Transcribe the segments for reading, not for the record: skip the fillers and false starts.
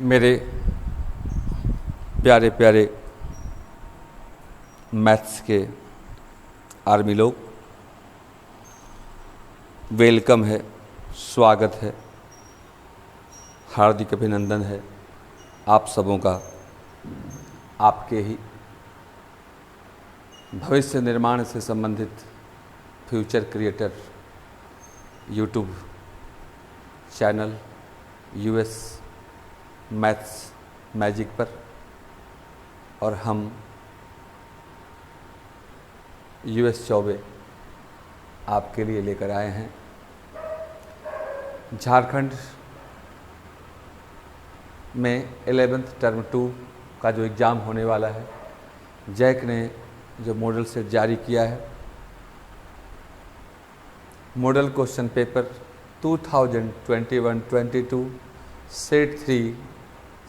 मेरे प्यारे प्यारे मैथ्स के आर्मी लोग, वेलकम है, स्वागत है, हार्दिक अभिनंदन है आप सबों का आपके ही भविष्य निर्माण से संबंधित future creator YouTube channel US maths magic पर। और हम यूएस चौबे आपके लिए लेकर आए हैं। झारखंड में 11th टर्म 2 का जो एग्ज़ाम होने वाला है, जैक ने जो मॉडल सेट जारी किया है, model question paper 2021-22 set 3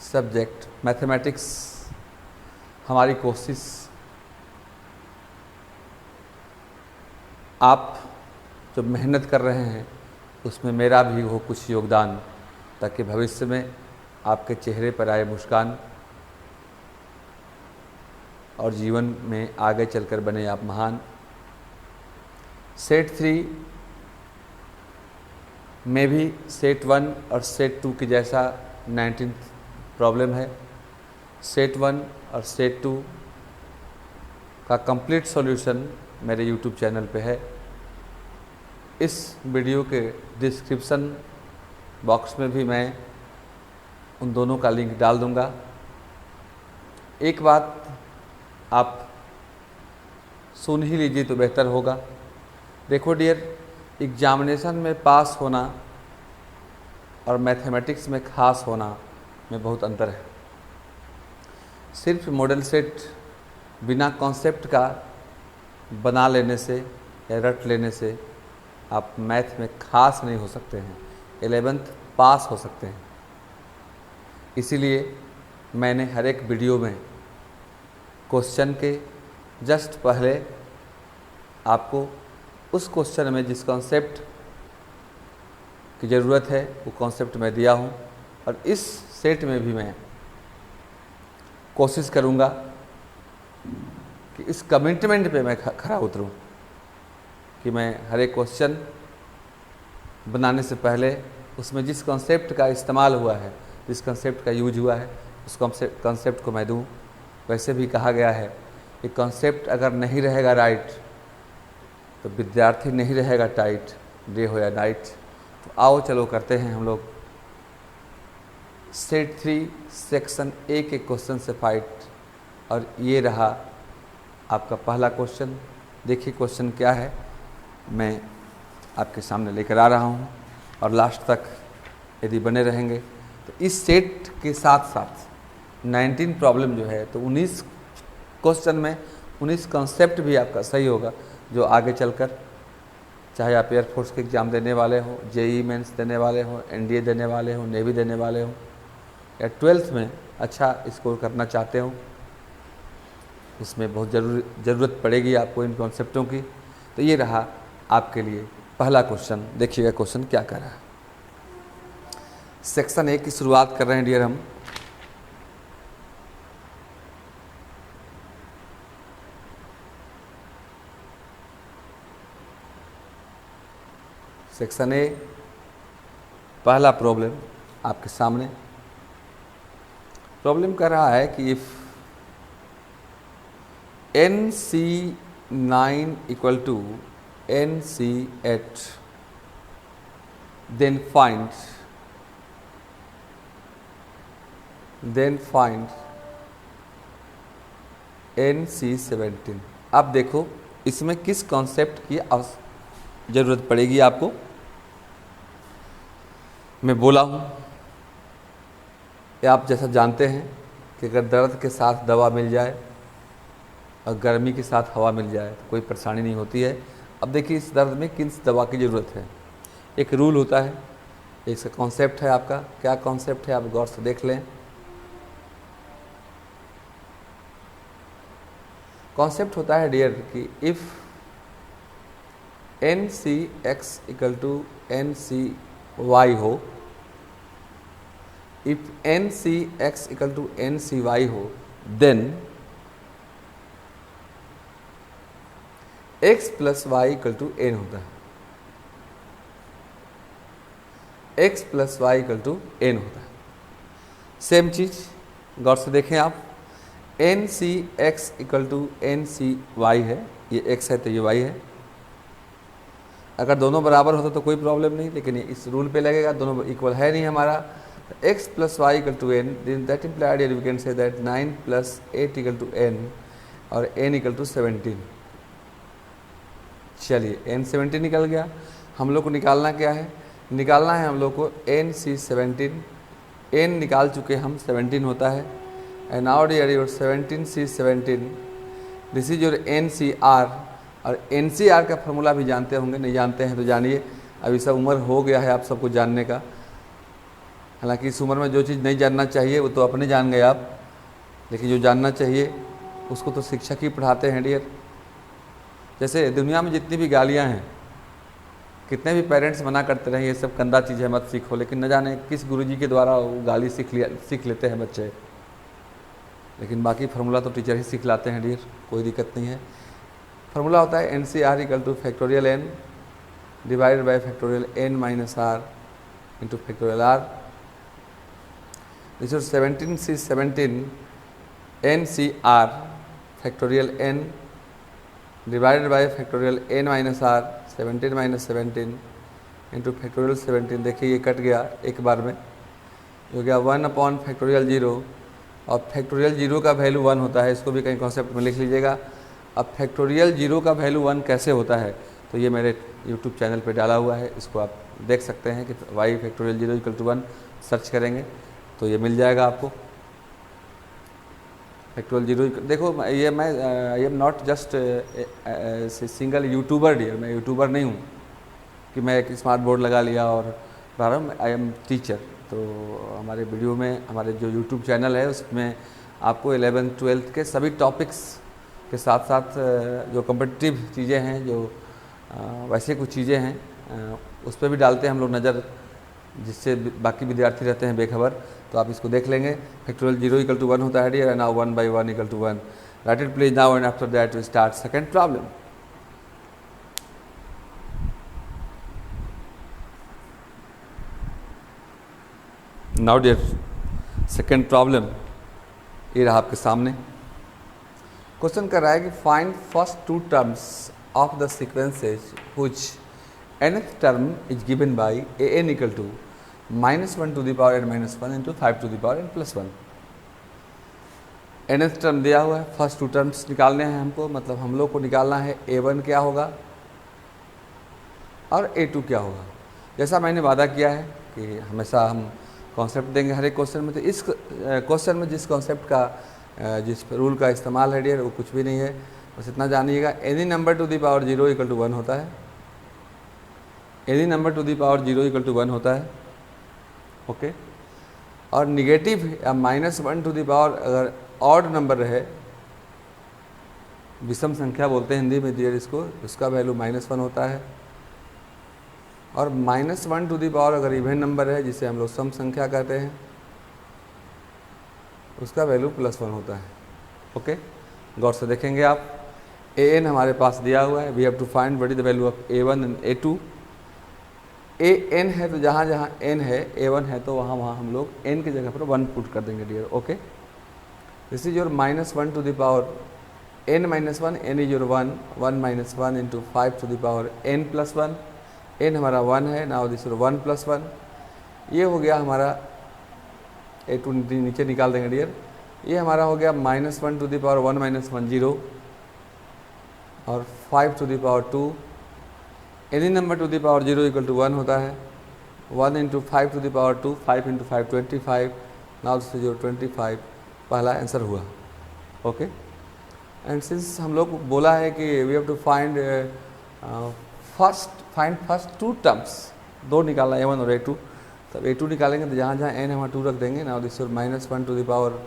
subject mathematics. हमारी कोशिश आप जो मेहनत कर रहे हैं उसमें मेरा भी हो कुछ योगदान, ताकि भविष्य में आपके चेहरे पर आए मुस्कान और जीवन में आगे चलकर बने आप महान। सेट 3 में भी सेट 1 और सेट 2 के जैसा 19th प्रॉब्लम है। सेट 1 और सेट 2 का कंप्लीट सॉल्यूशन मेरे यूट्यूब चैनल पे है। इस वीडियो के डिस्क्रिप्शन बॉक्स में भी मैं उन दोनों का लिंक डाल दूंगा। एक बात आप सुन ही लीजिए तो बेहतर होगा। देखो डियर, एग्जामिनेशन में पास होना और मैथमेटिक्स में खास होना में बहुत अंतर है। सिर्फ मॉडल सेट बिना कॉन्सेप्ट का बना लेने से या रट लेने से आप मैथ में खास नहीं हो सकते हैं, 11th पास हो सकते हैं। इसीलिए मैंने हर एक वीडियो में क्वेश्चन के जस्ट पहले आपको उस क्वेश्चन में जिस कॉन्सेप्ट की ज़रूरत है वो कॉन्सेप्ट मैं दिया हूँ। और इस सेट में भी मैं कोशिश करूँगा कि इस कमिटमेंट पे मैं खरा उतरूँ कि मैं हर एक क्वेश्चन बनाने से पहले उसमें जिस कॉन्सेप्ट का इस्तेमाल हुआ है, जिस कॉन्सेप्ट का यूज हुआ है, उस कॉन्सेप्ट को मैं दूँ। वैसे भी कहा गया है कि कॉन्सेप्ट अगर नहीं रहेगा राइट तो विद्यार्थी नहीं रहेगा टाइट, डे हो या नाइट। तो आओ चलो करते हैं हम लोग सेट 3 सेक्शन ए के क्वेश्चन से फाइट। और ये रहा आपका पहला क्वेश्चन। देखिए क्वेश्चन क्या है, मैं आपके सामने लेकर आ रहा हूँ और लास्ट तक यदि बने रहेंगे तो इस सेट के साथ साथ 19 प्रॉब्लम जो है तो 19 क्वेश्चन में 19 कॉन्सेप्ट भी आपका सही होगा, जो आगे चलकर चाहे आप एयरफोर्स के एग्ज़ाम देने वाले हो, जेईई मेंस देने वाले हो, एनडीए देने वाले हो, नेवी देने वाले हो, या 12th में अच्छा स्कोर करना चाहते हो, उसमें बहुत ज़रूरत पड़ेगी आपको इन कॉन्सेप्टों की। तो ये रहा आपके लिए पहला क्वेश्चन। देखिएगा क्वेश्चन क्या कर रहा है। सेक्शन ए की शुरुआत कर रहे हैं डियर हम। सेक्शन ए पहला प्रॉब्लम आपके सामने। प्रॉब्लम कर रहा है कि if NC9 equal to NC8 then find NC17। अब देखो इसमें किस कॉन्सेप्ट की ज़रूरत पड़ेगी आपको। मैं बोला हूँ कि आप जैसा जानते हैं कि अगर दर्द के साथ दवा मिल जाए और गर्मी के साथ हवा मिल जाए तो कोई परेशानी नहीं होती है। अब देखिए इस दर्द में किस दवा की ज़रूरत है। एक रूल होता है, एक कॉन्सेप्ट है आपका। क्या कॉन्सेप्ट है आप गौर से देख लें। कॉन्सेप्ट होता है डियर कि if NC x equal to NC y हो if N C X equal to N C Y हो then X plus Y equal to N होता है, X plus Y equal to N होता है। Same चीज गौर से देखें आप, N C X equal to N C Y है, ये एक्स है तो ये वाई है। अगर दोनों बराबर होता तो कोई प्रॉब्लम नहीं, लेकिन इस रूल पे लगेगा, दोनों इक्वल है नहीं हमारा। X plus Y equal to N, that implied we can say that 9 plus 8 equal to N और एन इक्वल टू 17। चलिए एन 17 निकल गया। हम लोग को निकालना क्या है, निकालना है हम लोग को एन सी 17। एन निकाल चुके हम, 17 होता है। And now dear your 17 C 17, this is your N C R. और एन सी आर का फॉर्मूला भी जानते होंगे, नहीं जानते हैं तो जानिए, अभी सब उम्र हो गया है आप सबको जानने का। हालांकि इस उम्र में जो चीज़ नहीं जानना चाहिए वो तो अपने जान गए आप, लेकिन जो जानना चाहिए उसको तो शिक्षक ही पढ़ाते हैं डियर। जैसे दुनिया में जितनी भी गालियाँ हैं, कितने भी पेरेंट्स मना करते रहे ये सब गंदा चीज़ है मत सीखो, लेकिन न जाने किस गुरुजी के द्वारा वो गाली सीख लेते हैं बच्चे। लेकिन बाकी फार्मूला तो टीचर ही सिखलाते हैं डियर, कोई दिक्कत नहीं है। फार्मूला होता है N C R equal to factorial N divided by factorial N minus R into factorial R. This is 17 C 17 N C R factorial N divided by factorial N minus R 17 minus 17 into factorial 17। देखिए ये cut गया एक बार में, हो गया 1 upon factorial 0। और factorial 0 का value 1 होता है, इसको भी कहीं कॉन्सेप्ट में लिख लीजिएगा। अब फैक्टोरियल 0 का वैल्यू 1 कैसे होता है, तो ये मेरे यूट्यूब चैनल पे डाला हुआ है, इसको आप देख सकते हैं कि Y factorial 0 equal to 1 search करेंगे तो ये मिल जाएगा आपको। फैक्टोरियल 0 देखो, ये मैं I am not just single youtuber dear, मैं यूट्यूबर नहीं हूँ कि मैं एक स्मार्ट बोर्ड लगा लिया और प्रारंभ, आई एम टीचर। तो हमारे वीडियो में, हमारे जो यूट्यूब चैनल है उसमें आपको 11th 12th के सभी टॉपिक्स के साथ साथ जो कम्पिटिटिव चीज़ें हैं, जो वैसे कुछ चीज़ें हैं उस पर भी डालते हैं हम लोग नज़र, जिससे बाकी विद्यार्थी रहते हैं बेखबर। तो आप इसको देख लेंगे। फैक्टोरियल 0 इक्वल टू 1 होता है dear, now 1 by 1 equal to 1। Write it please now and after that we start second problem. Now dear second problem ये रहा आपके सामने। क्वेश्चन कर रहा है कि find first two terms of the sequences which nth term is given by an equal to -1 to the power n minus 1 into 5 to the power n plus 1। nth term दिया हुआ है, फर्स्ट टू टर्म्स निकालने हैं हमको, मतलब हम लोग को निकालना है a1 क्या होगा और a2 क्या होगा। जैसा मैंने वादा किया है कि हमेशा हम कॉन्सेप्ट देंगे हर एक क्वेश्चन में, तो इस क्वेश्चन में जिस कॉन्सेप्ट का जिस रूल का इस्तेमाल है डियर वो कुछ भी नहीं है, बस इतना जानिएगा। Any number to the power 0 equal to 1 होता है, any number to the power 0 equal to 1 होता है, ओके। और निगेटिव या -1 टू दी पावर अगर ऑड नंबर रहे, विषम संख्या बोलते हैं हिंदी में डियर इसको, उसका वैल्यू -1 होता है। और -1 टू दी पावर अगर इवन नंबर है, जिसे हम लोग सम संख्या कहते हैं, उसका वैल्यू +1 होता है, ओके। गौर से देखेंगे आप, an हमारे पास दिया हुआ है, we have to find what is the value of a1 and a2। an है तो जहाँ जहाँ n है, a1 है तो वहाँ वहाँ हम लोग n की जगह पर 1 पुट कर देंगे dear, okay. This is your -1 to the power n minus 1, n is your 1, 1 minus 1 into 5 to the power n plus 1। n हमारा 1 है, नाउ दिस योर 1 प्लस 1। ये हो गया हमारा a2 नीचे निकाल देंगे डियर। ये हमारा हो गया -1 टू द पावर 1 माइनस 1 0 और 5 to the power 2। Any number to the power 0 equal to 1 होता है, 1 into 5 to the power 2, 5 into 5 25, now this is your 25। पहला आंसर हुआ, ओके। एंड सिंस हम लोग बोला है कि we have to find first two terms, दो निकालना a1 और a2, तब a2 निकालेंगे तो जहाँ जहाँ n है वहाँ 2 रख देंगे। Now this your -1 to the power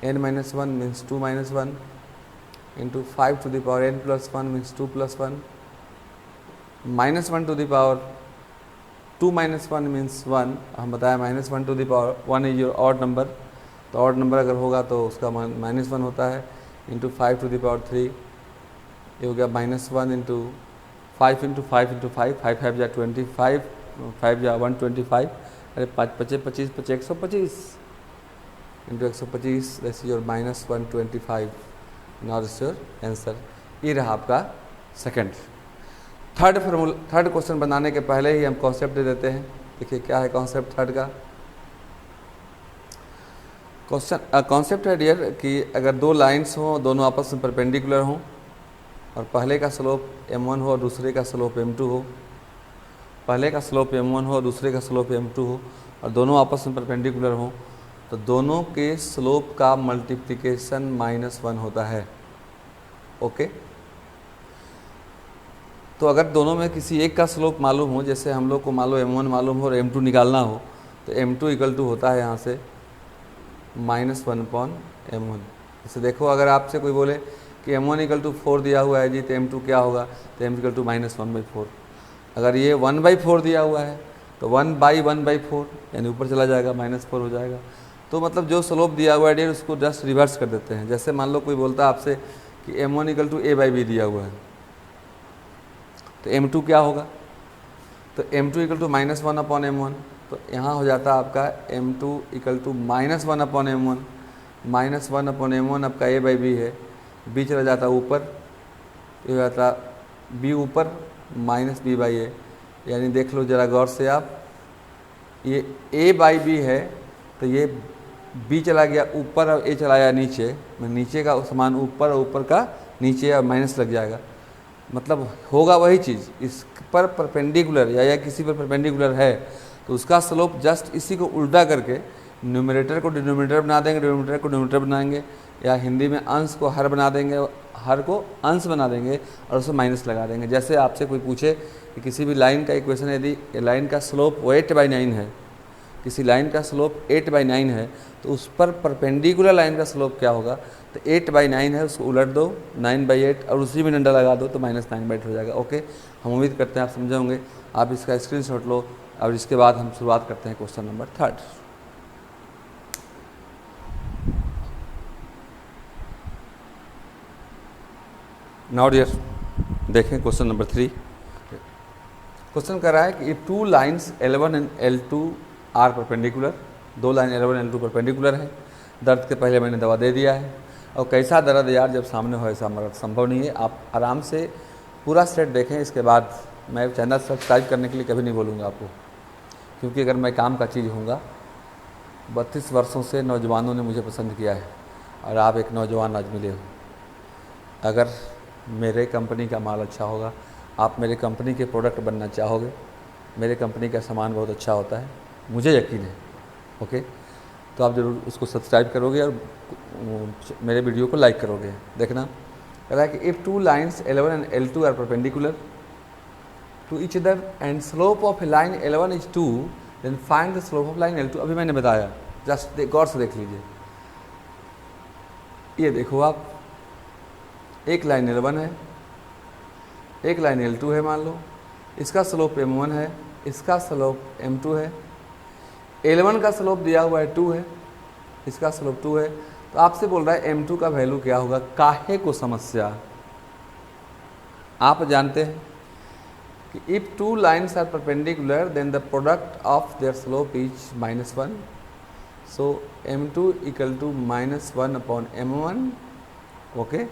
n minus 1 means 2 minus 1 into 5 to the power n plus 1 means 2 plus 1, -1 to the power 2 minus 1 means 1, हम बताया -1 to the power 1 is your odd number, तो odd number अगर होगा तो उसका -1 होता है, into 5 to the power 3, ये हो गया -1 इंटू 5 इंटू 5 इंटू 5, 5 5 जा 25, 5 जा 125, अरे 5 पचे 25, 5 125 into 125, that's your -125, now this your answer. ये रहा आपका सेकंड। थर्ड क्वेश्चन बनाने के पहले ही हम कॉन्सेप्ट दे देते हैं। देखिए क्या है कॉन्सेप्ट थर्ड का। कॉन्सेप्ट है डियर कि अगर दो लाइंस हों, दोनों आपस में परपेंडिकुलर हों, और पहले का स्लोप m1 हो और दूसरे का स्लोप m2 हो, पहले का स्लोप m1 हो और दूसरे का स्लोप m2 हो, और दोनों आपस में परपेंडिकुलर हों, तो दोनों के स्लोप का मल्टीप्लिकेशन -1 होता है। ओके, तो अगर दोनों में किसी एक का स्लोप मालूम हो, जैसे हम लोग को मान लो m1 मालूम हो और m2 निकालना हो, तो m2 इक्वल टू होता है यहाँ से -1/m1। जैसे देखो अगर आपसे कोई बोले कि m1 इक्वल टू 4 दिया हुआ है जी, तो m2 क्या होगा, तो m इक्वल टू -1/4। अगर ये 1/4 दिया हुआ है तो 1/1/4 यानी ऊपर चला जाएगा, -4 हो जाएगा। तो मतलब जो स्लोप दिया हुआ है डियर उसको जस्ट रिवर्स कर देते हैं। जैसे मान लो कोई बोलता है आपसे कि m1 इक्वल टू a/b दिया हुआ है, तो m2 क्या होगा, तो m2 इक्वल टू -1/m1, तो यहाँ हो जाता है आपका m2 equal to -1/m1, -1/m1 आपका a/b है, b चला जाता ऊपर, ये हो जाता b ऊपर -b/a, यानी देख लो ज़रा गौर से आप, ये a/b है तो ये b चला गया ऊपर और a चला गया नीचे, नीचे का समान ऊपर और ऊपर का न्नीचे, और माइनस लग जाएगा, मतलब होगा वही चीज़। इस पर परपेंडिकुलर या किसी पर परपेंडिकुलर है तो उसका स्लोप जस्ट इसी को उल्टा करके न्यूमरेटर को डिनोमिनेटर बना देंगे, डिनोमिनेटर को न्यूमरेटर बनाएंगे, या हिंदी में अंश को हर बना देंगे, हर को अंश बना देंगे और उसमें माइनस लगा देंगे। जैसे आपसे कोई पूछे कि किसी भी लाइन का इक्वेशन, यदि लाइन का स्लोप 8/9 है, किसी लाइन का स्लोप 8/9 है, तो उस पर परपेंडिकुलर लाइन का स्लोप क्या होगा, तो 8/9 है, उसको उलट दो 9/8 और उसी में डंडा लगा दो तो -9/8 हो जाएगा। ओके, हम उम्मीद करते हैं आप समझे होंगे। आप इसका स्क्रीनशॉट लो और इसके बाद हम शुरुआत करते हैं question number third. Now dear देखें क्वेश्चन नंबर 3। क्वेश्चन कर रहा है कि two lines L1 and L2 are perpendicular, दो लाइन L1 L2 परपेंडिकुलर है। दर्द के पहले मैंने दवा दे दिया है, और कैसा दर्द यार जब सामने हो, ऐसा मर्द संभव नहीं है। आप आराम से पूरा सेट देखें, इसके बाद मैं चैनल सब्सक्राइब करने के लिए कभी नहीं बोलूँगा आपको, क्योंकि अगर मैं काम का चीज़ होऊंगा, 32 वर्षों से नौजवानों ने मुझे पसंद किया है और आप एक नौजवान आज मिले हो। अगर मेरे कंपनी का माल अच्छा होगा, आप मेरे कंपनी के प्रोडक्ट बनना चाहोगे, मेरे कंपनी का सामान बहुत अच्छा होता है, मुझे यकीन है। ओके, तो आप ज़रूर उसको सब्सक्राइब करोगे और मेरे वीडियो को लाइक करोगे। देखना कह रहा है कि if two lines L1 and L2 are perpendicular to each other and slope of line L1 is 2, then find the slope of line L2। अभी मैंने बताया, जस्ट गौर से देख लीजिए। ये देखो आप, एक लाइन L1 है, एक लाइन L2 है, मान लो इसका स्लोप m1 है, इसका स्लोप m2 है। L1 का स्लोप दिया हुआ है 2 है, इसका स्लोप 2 है, तो आपसे बोल रहा है m2 का वैल्यू क्या होगा। काहे को समस्या, आप जानते हैं कि if two lines are perpendicular then the product of their slope is -1, so m2 equal to -1/m1। Okay,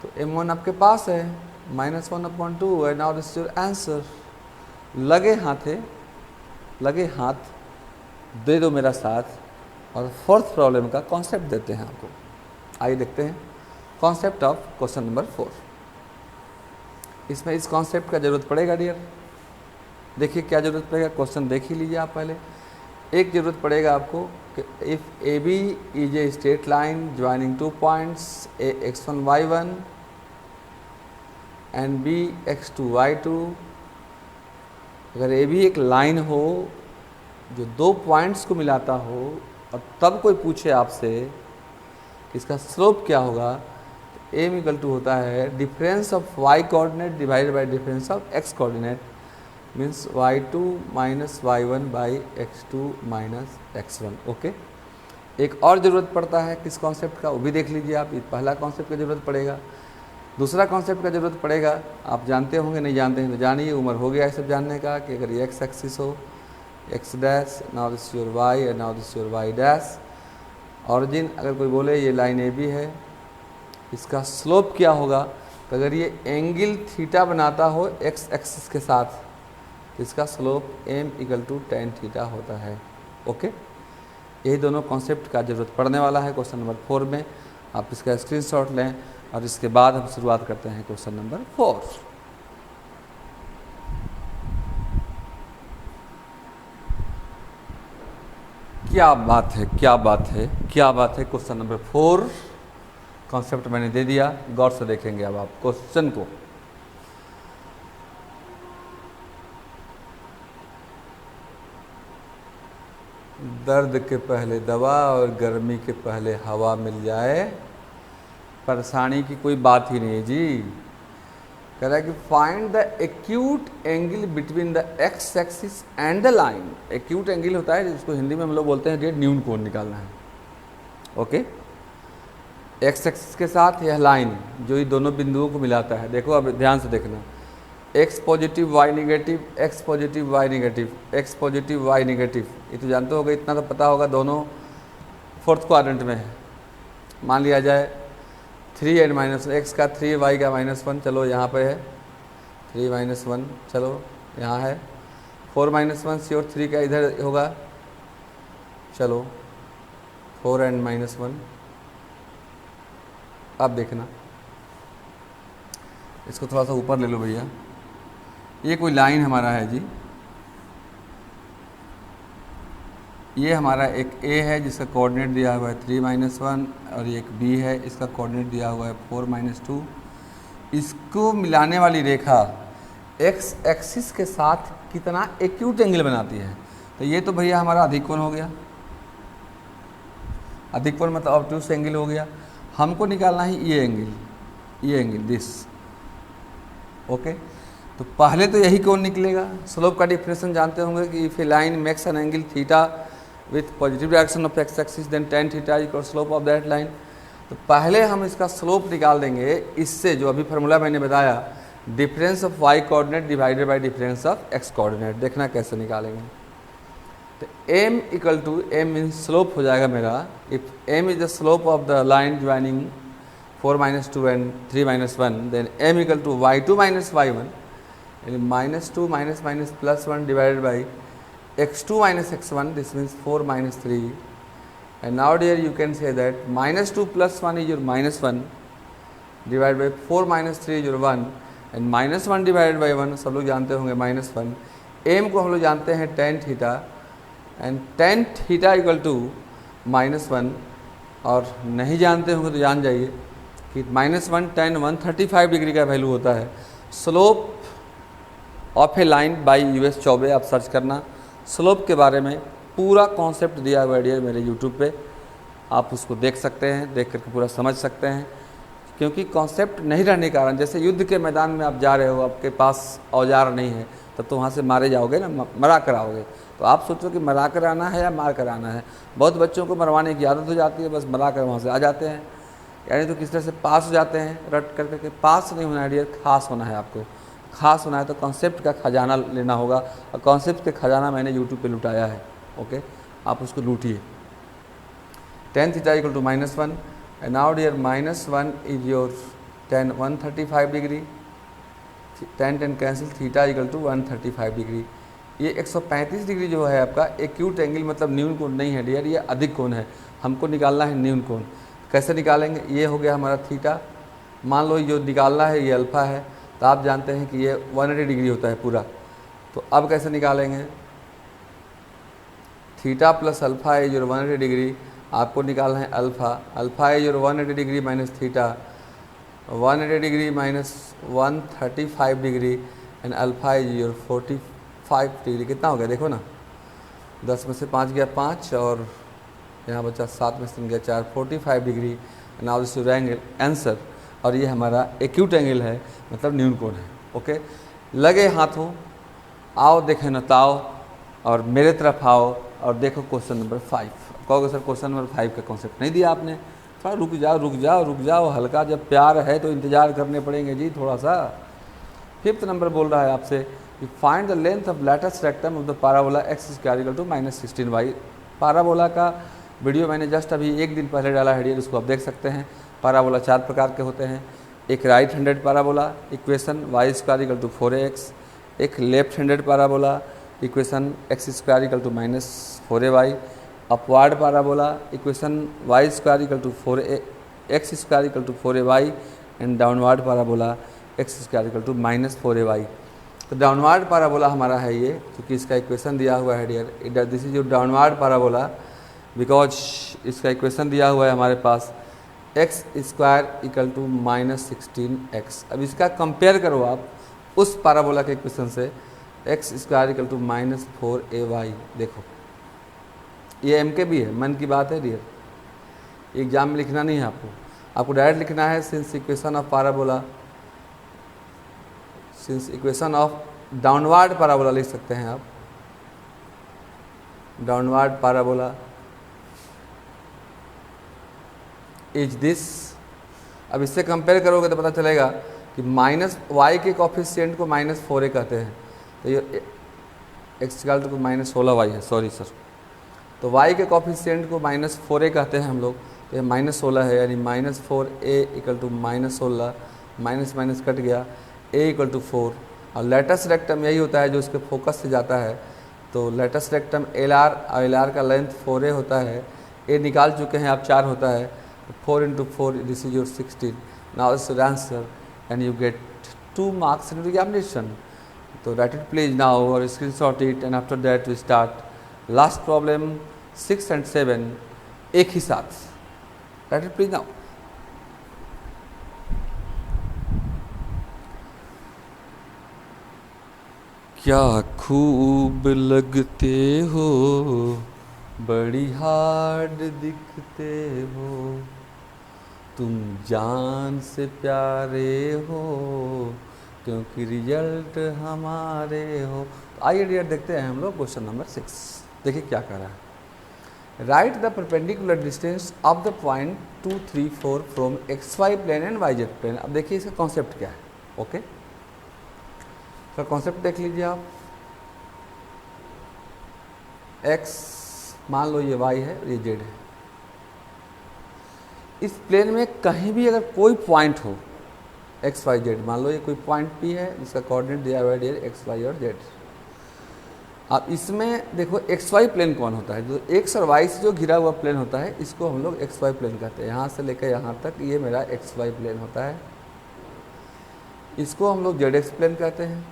तो m1 आपके पास है, -1/2 है। Now this your answer. लगे हाथ दे दो मेरा साथ, और फोर्थ प्रॉब्लम का कॉन्सेप्ट देते हैं आपको। आइए देखते हैं कॉन्सेप्ट ऑफ क्वेश्चन नंबर 4। इसमें इस कॉन्सेप्ट का ज़रूरत पड़ेगा डियर। देखिए क्या ज़रूरत पड़ेगा, क्वेश्चन देख ही लीजिए आप पहले। एक ज़रूरत पड़ेगा आपको कि if AB is a straight line joining 2 points A x1 y1 and B x2 y2, अगर AB एक लाइन हो जो 2 पॉइंट्स को मिलाता हो, और तब कोई पूछे आपसे कि इसका स्लोप क्या होगा, तो m इक्वल टू होता है difference of y coordinate divided by difference of x coordinate. Means y2 minus y1 by x2 minus x1। Okay, एक और ज़रूरत पड़ता है किस कॉन्सेप्ट का, वो भी देख लीजिए आप। पहला कॉन्सेप्ट का ज़रूरत पड़ेगा, दूसरा कॉन्सेप्ट का ज़रूरत पड़ेगा। आप जानते होंगे, नहीं जानते हैं तो जानिए, उम्र हो गया है सब जानने का कि अगर ये x एक्सिस हो, x dash, now this your y and now this your y dash. Origin अगर कोई बोले ये लाइन ए बी है, इसका स्लोप क्या होगा, तो अगर ये एंगल थीटा बनाता हो x एक्सिस के साथ, तो इसका slope m equal to tan theta होता है। ओके, यही दोनों कॉन्सेप्ट का ज़रूरत पड़ने वाला है क्वेश्चन नंबर 4 में। आप इसका स्क्रीनशॉट लें और इसके बाद हम शुरुआत करते हैं क्वेश्चन नंबर 4। क्या बात है, क्या बात है, क्या बात है। क्वेश्चन नंबर 4 कॉन्सेप्ट मैंने दे दिया, गौर से देखेंगे अब आप क्वेश्चन को। दर्द के पहले दवा और गर्मी के पहले हवा मिल जाए, परेशानी की कोई बात ही नहीं है जी। कह रहा है कि find the acute angle between the x axis and the line. Acute angle होता है जिसको हिंदी में हम लोग बोलते हैं डियर न्यून कोण निकालना है। ओके, एक्स एक्सिस के साथ यह लाइन जो ये दोनों बिंदुओं को मिलाता है। देखो अब ध्यान से देखना, X positive Y negative, X positive Y negative, X positive Y negative. ये तो जानते होगा, इतना तो पता होगा, दोनों फोर्थ क्वाड्रेंट में है। मान लिया जाए 3 एंड माइनस एक्स का 3 वाई का -1, चलो यहाँ पर है 3 माइनस 1, चलो यहाँ है 4 माइनस 1 श्योर 3 का इधर होगा, चलो 4 एंड -1। अब देखना, इसको थोड़ा सा ऊपर ले लो भैया। ये कोई लाइन हमारा है जी, ये हमारा एक A है जिसका कोऑर्डिनेट दिया हुआ है 3 माइनस 1, और ये एक B है, इसका कोऑर्डिनेट दिया हुआ है 4 माइनस 2। इसको मिलाने वाली रेखा x एक्सिस के साथ कितना एक्यूट एंगल बनाती है, तो ये तो भैया हमारा अधिक कोण हो गया। अधिक कोण मतलब ऑब्ट्यूस एंगल हो गया। हमको निकालना है ये एंगल, ये एंगल दिस। ओके, तो पहले तो यही कोण निकलेगा। स्लोप का डिफिनेशन जानते होंगे कि if a line makes an angle theta with positive direction of X axis then tan theta equal slope of that line. तो पहले हम इसका स्लोप निकाल देंगे इससे, जो अभी फार्मूला मैंने बताया, difference of y coordinate divided by difference of x coordinate. देखना कैसे निकालेंगे। तो m equal to, m means slope हो जाएगा मेरा, if m is the slope of the line joining 4 minus 2 and 3 minus 1, then m equal to y2 minus y1 -2 minus minus +1 divided by x2 minus x1, this means 4 minus 3, and now dear you can say that -2 plus 1 is your -1 divided by 4 minus 3 is your 1, and -1 divided by 1 सब लोग जानते होंगे -1। m को हम लोग जानते हैं tan theta, and tan theta equal to -1, और नहीं जानते होंगे तो जान जाइए कि -1 tan 135 डिग्री का वैल्यू होता है। Slope of a line by US Choubey, आप सर्च करना। स्लोप के बारे में पूरा कॉन्सेप्ट दिया हुआ है मेरे यूट्यूब पे, आप उसको देख सकते हैं, देख करके पूरा समझ सकते हैं। क्योंकि कॉन्सेप्ट नहीं रहने के कारण, जैसे युद्ध के मैदान में आप जा रहे हो, आपके पास औजार नहीं है, तब तो वहाँ से मारे जाओगे ना, मरा कर आओगे। तो आप सोचो कि मरा कर आना है या मार कर आना है। बहुत बच्चों को मरवाने की आदत हो जाती है, बस मरा कर वहाँ से आ जाते हैं, यानी तो किस तरह से पास हो जाते हैं, रट कर करके। पास नहीं होना है डियर, खास होना है आपको। खास होना है तो कॉन्सेप्ट का खजाना लेना होगा, और कॉन्सेप्ट के खजाना मैंने यूट्यूब पे लुटाया है। ओके, आप उसको लूटिए। tan theta equal to -1, and now dear -1 is your tan 135 degree, tan cancel, theta equal to 135 degree. ये 135 डिग्री जो है आपका एक्यूट एंगल, मतलब न्यून कोण नहीं है डियर, ये अधिक कोण है। हमको निकालना है न्यून कोण। कैसे निकालेंगे, ये हो गया हमारा थीटा, मान लो जो निकालना है ये अल्फ़ा है, तो आप जानते हैं कि ये 180 डिग्री होता है पूरा। तो अब कैसे निकालेंगे, theta plus alpha is your 180 degree, आपको निकालना है alpha. Alpha is your 180 degree minus theta, 180 degree minus 135 degree, and alpha is your 45 degree. कितना हो गया देखो ना, 10 में से 5 गया 5, और यहाँ बचा 7 में से गया 4, 45 degree. Now this your angle answer, और ये हमारा एक्यूट एंगल है, मतलब न्यून कोण है। ओके, लगे हाथों आओ देखें नताओ और मेरे तरफ आओ और देखो क्वेश्चन नंबर 5। कहोगे सर क्वेश्चन नंबर 5 का कॉन्सेप्ट नहीं दिया आपने, थोड़ा रुक जाओ रुक जाओ रुक जाओ, हल्का जब प्यार है तो इंतज़ार करने पड़ेंगे जी थोड़ा सा। 5th नंबर बोल रहा है आपसे कि find the length of latest rectum of the parabola X square equal to -16y। Parabola का वीडियो मैंने जस्ट अभी एक दिन पहले डाला है, उसको आप देख सकते हैं। पाराबोला 4 प्रकार के होते हैं, एक right handed parabola equation Y square equal to 4ax, एक left handed parabola equation X square equal to -4ay, upward parabola equation Y square equal to 4x square equal to 4ay and downward parabola X square equal to -4ay। तो downward parabola हमारा है ये, क्योंकि इसका equation दिया हुआ है dear, this is your downward parabola because इसका इक्वेशन दिया हुआ है हमारे पास X square equal to -16x। अब इसका कंपेयर करो आप उस पाराबोला के इक्वेशन से, x square equal to -4ay। देखो ये एम के भी है, मन की बात है डियर, एग्जाम में लिखना नहीं है आपको डायरेक्ट लिखना है since equation of parabola, since equation of downward parabola लिख सकते हैं आप, डाउनवार्ड पाराबोला इज दिस। अब इससे कंपेयर करोगे तो पता चलेगा कि -y के कॉफिशिएंट को -4a कहते हैं, तो ये एक्स इक्वल टू -16y है, सॉरी सर। तो y के कॉफिशिएंट को -4a कहते हैं हम लोग, तो ये -16 है, यानी -4a equal to -16, minus minus कट गया, a इक्वल टू 4। और लेटेस्ट रेक्टम यही होता है जो इसके फोकस से जाता है, तो लेटेस्ट रेक्टम LR और LR का लेंथ 4a होता है, a निकाल चुके हैं आप 4 होता है, तो 4 × 4 this is your 16। Now this your answer and you get 2 marks in the examination। तो write it please now or screenshot it and after that we start last problem 6 and 7 एक ही साथ। write it please now। क्या खूब लगते हो, बड़ी hard दिखते हो, तुम जान से प्यारे हो, क्योंकि रिजल्ट हमारे हो। तो आइए डियर देखते हैं हम लोग क्वेश्चन नंबर 6। देखिए क्या कह रहा है, write the perpendicular distance of the point 2, 3, 4 from XY plane and YZ plane. अब देखिए इसका कॉन्सेप्ट क्या है, ओके तो कॉन्सेप्ट देख लीजिए आप। X मान लो ये Y है और ये Z है। इस प्लेन में कहीं भी अगर कोई पॉइंट हो एक्स वाई जेड, मान लो ये कोई पॉइंट P है जिसका कोऑर्डिनेट दिया हुआ है एक्स वाई और जेड। अब इसमें देखो एक्स वाई प्लेन कौन होता है, जो एक्स और वाई से जो घिरा हुआ प्लेन होता है इसको हम लोग एक्स वाई प्लेन कहते हैं। यहाँ से लेकर यहाँ तक ये मेरा एक्स वाई प्लेन होता है, इसको हम लोग जेड एक्स प्लेन कहते हैं।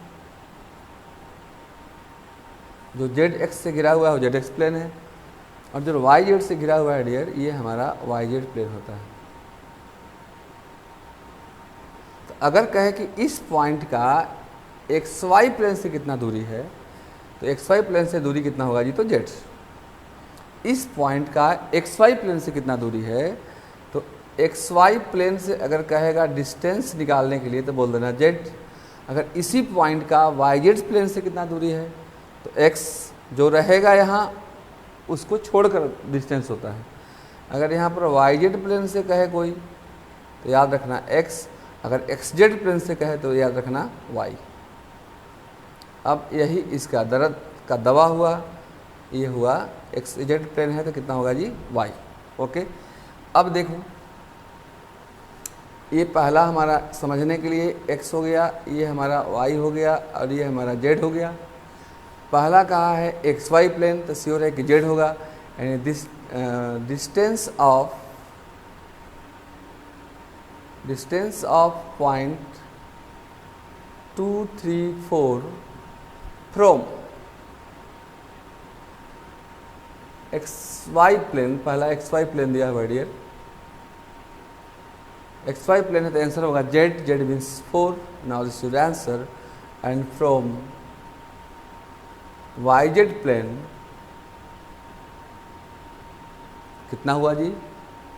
जो जेड एक्स से घिरा हुआ है वो जेड एक्स प्लेन है, और जो वाई जेड से घिरा हुआ है डियर ये हमारा वाई जेड प्लेन होता है। तो अगर कहे कि इस पॉइंट का एक्स वाई प्लेन से कितना दूरी है, तो एक्स वाई प्लेन से दूरी कितना होगा जी, तो जेड। इस पॉइंट का एक्स वाई प्लेन से कितना दूरी है, तो एक्स वाई प्लेन से अगर कहेगा डिस्टेंस निकालने के लिए तो बोल देना जेड। अगर इसी पॉइंट का वाई जेड प्लेन से कितना दूरी है, तो एक्स जो रहेगा यहाँ उसको छोड़कर डिस्टेंस होता है। अगर यहाँ पर वाई जेड प्लेन से कहे कोई तो याद रखना एक्स, अगर एक्स जेड प्लेन से कहे तो याद रखना वाई। अब यही इसका दर्द का दवा हुआ, ये हुआ एक्स जेड प्लेन है तो कितना होगा जी, वाई। ओके, अब देखो ये पहला हमारा समझने के लिए एक्स हो गया, ये हमारा वाई हो गया और ये हमारा जेड हो गया। पहला कहा है एक्स वाई प्लेन तो श्योर है कि जेड होगा, यानी this distance of point 2, 3, 4 from X Y plane, पहला एक्स वाई प्लेन दिया हुआ डियर, एक्स वाई प्लेन है तो आंसर होगा Z, Z means 4। Now this is answer, and from Y Z plane कितना हुआ जी,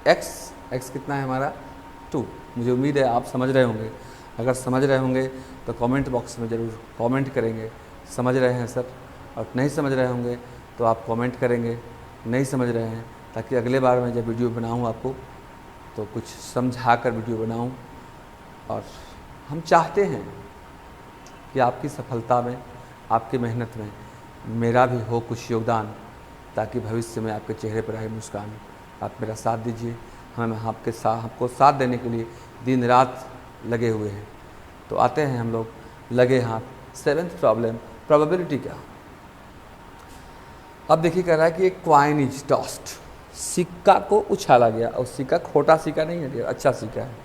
एक्स, एक्स कितना है हमारा 2। मुझे उम्मीद है आप समझ रहे होंगे, अगर समझ रहे होंगे तो कमेंट बॉक्स में ज़रूर कमेंट करेंगे, समझ रहे हैं सर, और नहीं समझ रहे होंगे तो आप कमेंट करेंगे नहीं समझ रहे हैं, ताकि अगले बार मैं जब वीडियो बनाऊं आपको तो कुछ समझा कर वीडियो बनाऊं। और हम चाहते हैं कि आपकी सफलता में, आपकी मेहनत में मेरा भी हो कुछ योगदान, ताकि भविष्य में आपके चेहरे पर आए मुस्कान। आप मेरा साथ दीजिए, हम आपको साथ देने के लिए दिन रात लगे हुए हैं। तो आते हैं हम लोग लगे हाथ 7th प्रॉब्लम, प्रोबेबिलिटी का। अब देखिए कह रहा है कि एक क्वाइन इज टॉस्ड, सिक्का को उछाला गया, और सिक्का खोटा सिक्का नहीं है, अच्छा सिक्का है।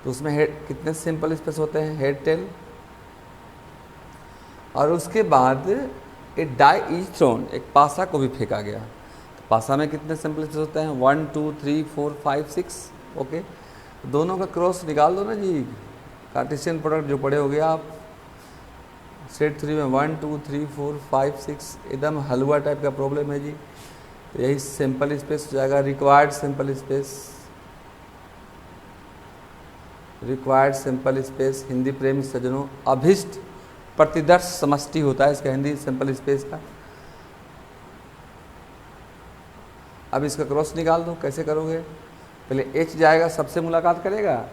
तो उसमें हेड कितने सिंपल स्पेस होते हैं, हेड टेल, और उसके बाद ए डाई इज थ्रोन, एक पासा को भी फेंका गया। तो पासा में कितने सिंपल स्पेस होते हैं, 1 2 3 4 5 6। ओके, दोनों का क्रॉस निकाल दो ना जी, कार्टेशियन प्रोडक्ट जो पढ़े हो गया आप। सेट 3 में 1 2 3 4 5 6, एकदम हलवा टाइप का प्रॉब्लम है जी। तो यही सिंपल स्पेस हो जाएगा, required simple space, required simple space. Hindi प्रेमी सज्जनों, अभिष्ट प्रतिदर्श समष्टि होता है इसका हिंदी सिंपल स्पेस का। अब इसका क्रॉस निकाल दो, कैसे करोगे, पहले h जाएगा, सबसे मुलाकात करेगा,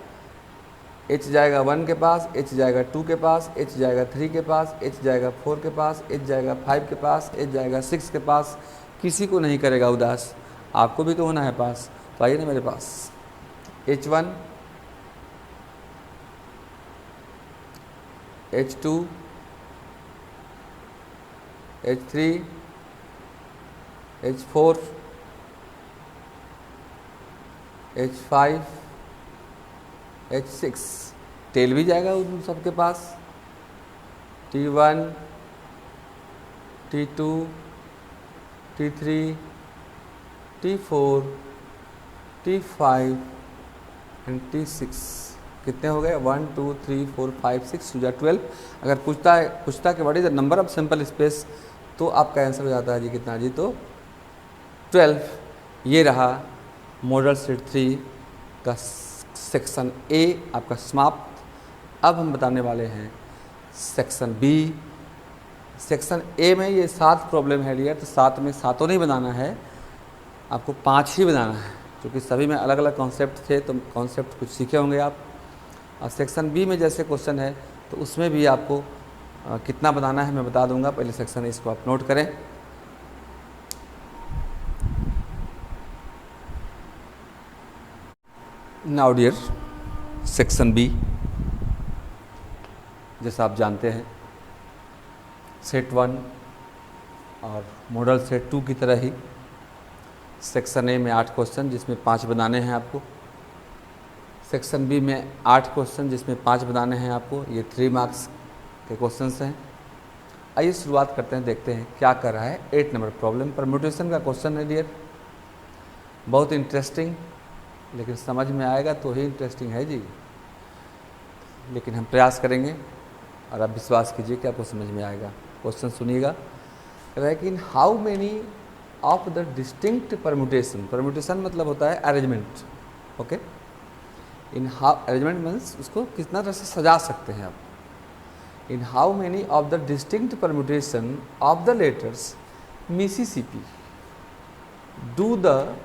h जाएगा 1 के पास, h जाएगा 2 के पास, h जाएगा 3 के पास, h जाएगा 4 के पास, h जाएगा 5 के पास, h जाएगा 6 के पास। किसी को नहीं करेगा उदास, आपको भी तो होना है पास। तो आइए ना मेरे पास, h1 h2 h3 h4 h5 h6, tell भी जाएगा उन सबके पास, t1 t2 t3 t4 t5 and t6। कितने हो गए, 1 2 3 4 5 6 टू 12। अगर पूछता कि what is the number of simple space, तो आपका आंसर हो जाता है जी कितना जी, तो 12। ये रहा मॉडल सेट 3 का सेक्शन ए आपका समाप्त। अब हम बताने वाले हैं सेक्शन बी। सेक्शन ए में ये 7 प्रॉब्लम है डियर, तो 7 में 7 नहीं बनाना है, आपको 5 ही बनाना है, क्योंकि सभी में अलग अलग कॉन्सेप्ट थे, तो कॉन्सेप्ट कुछ सीखे होंगे आप। और सेक्शन बी में जैसे क्वेश्चन है तो उसमें भी आपको कितना बनाना है मैं बता दूंगा। पहले सेक्शन इसको आप नोट करें। नाउ डियर, सेक्शन बी जैसा आप जानते हैं सेट 1 और मॉडल सेट 2 की तरह ही सेक्शन ए में 8 क्वेश्चन जिसमें 5 बनाने हैं आपको। सेक्शन बी में 8 क्वेश्चन जिसमें 5 बनाने हैं आपको। ये 3 मार्क्स के क्वेश्चंस हैं। आइए शुरुआत करते हैं, देखते हैं क्या कर रहा है। 8 नंबर प्रॉब्लम, परम्यूटेशन का क्वेश्चन है डियर, बहुत इंटरेस्टिंग, लेकिन समझ में आएगा तो ही इंटरेस्टिंग है जी। लेकिन हम प्रयास करेंगे और आप विश्वास कीजिए कि आपको समझ में आएगा। क्वेश्चन सुनिएगा, कह रहा है कि in how many of the distinct permutation, permutation मतलब होता है arrangement, okay. In how, arrangement means उसको कितना तरह से सजा सकते हैं आप। In how many of the distinct permutation of the letters Mississippi do the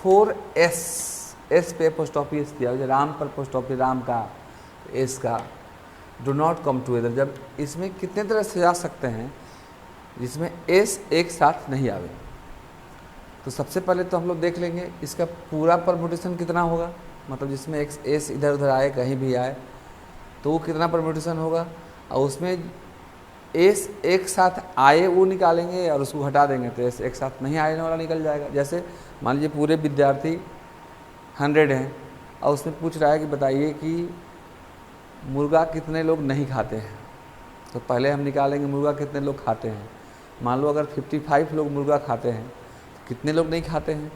4 S पे पोस्ट ऑफिस दिया, राम पर पोस्ट ऑफिस, राम का एस का, डू नॉट कम टूगेदर, जब इसमें कितने तरह से जा सकते हैं जिसमें एस एक साथ नहीं आवे। तो सबसे पहले तो हम लोग देख लेंगे इसका पूरा परम्यूटेशन कितना होगा, मतलब जिसमें एक एस इधर उधर आए, कहीं भी आए, तो वो कितना परम्यूटेशन होगा। और उसमें एस एक साथ आए वो निकालेंगे और उसको हटा देंगे, तो एस एक साथ नहीं आने वाला निकल जाएगा। जैसे मान लीजिए पूरे विद्यार्थी 100 हैं और उसमें पूछ रहा है कि बताइए कि मुर्गा कितने लोग नहीं खाते हैं, तो पहले हम निकालेंगे मुर्गा कितने लोग खाते हैं। मान लो अगर 55 लोग मुर्गा खाते हैं तो कितने लोग नहीं खाते हैं,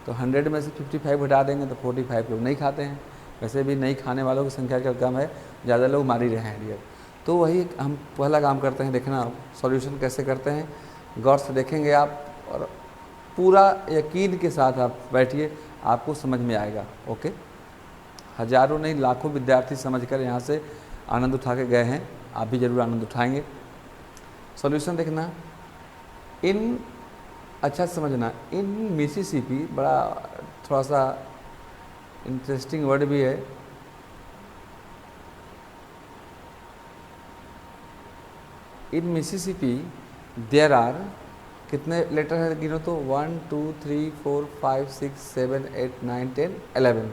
तो 100 में से 55 हटा देंगे तो 45 लोग नहीं खाते हैं। वैसे भी नहीं खाने वालों की संख्या क्या कम है, ज़्यादा लोग मार ही रहे हैं डियर। तो वही हम पहला काम करते हैं, देखना सॉल्यूशन कैसे करते हैं, गौर से देखेंगे आप और पूरा यकीन के साथ आप बैठिए, आपको समझ में आएगा, ओके। हजारों नहीं लाखों विद्यार्थी समझकर यहाँ से आनंद उठा के गए हैं, आप भी जरूर आनंद उठाएंगे। सॉल्यूशन देखना इन, अच्छा समझना, इन मिसिसिपी, बड़ा थोड़ा सा इंटरेस्टिंग वर्ड भी है। इन मिसिसिपी देयर आर, कितने लेटर है गिनो तो, 1 2 3 4 5 6 7 8 9 10 11।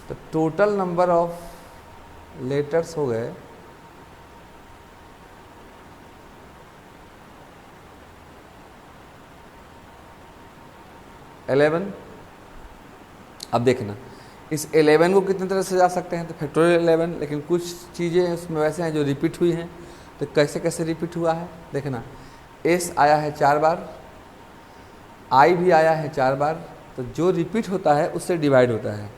तो टोटल नंबर ऑफ लेटर्स हो गए 11। अब देखना इस 11 को कितने तरह से जा सकते हैं, तो फैक्टोरियल 11, लेकिन कुछ चीज़ें उसमें वैसे हैं जो रिपीट हुई हैं। तो कैसे कैसे रिपीट हुआ है देखना, एस आया है 4 बार, आई भी आया है 4 बार, तो जो रिपीट होता है उससे डिवाइड होता है।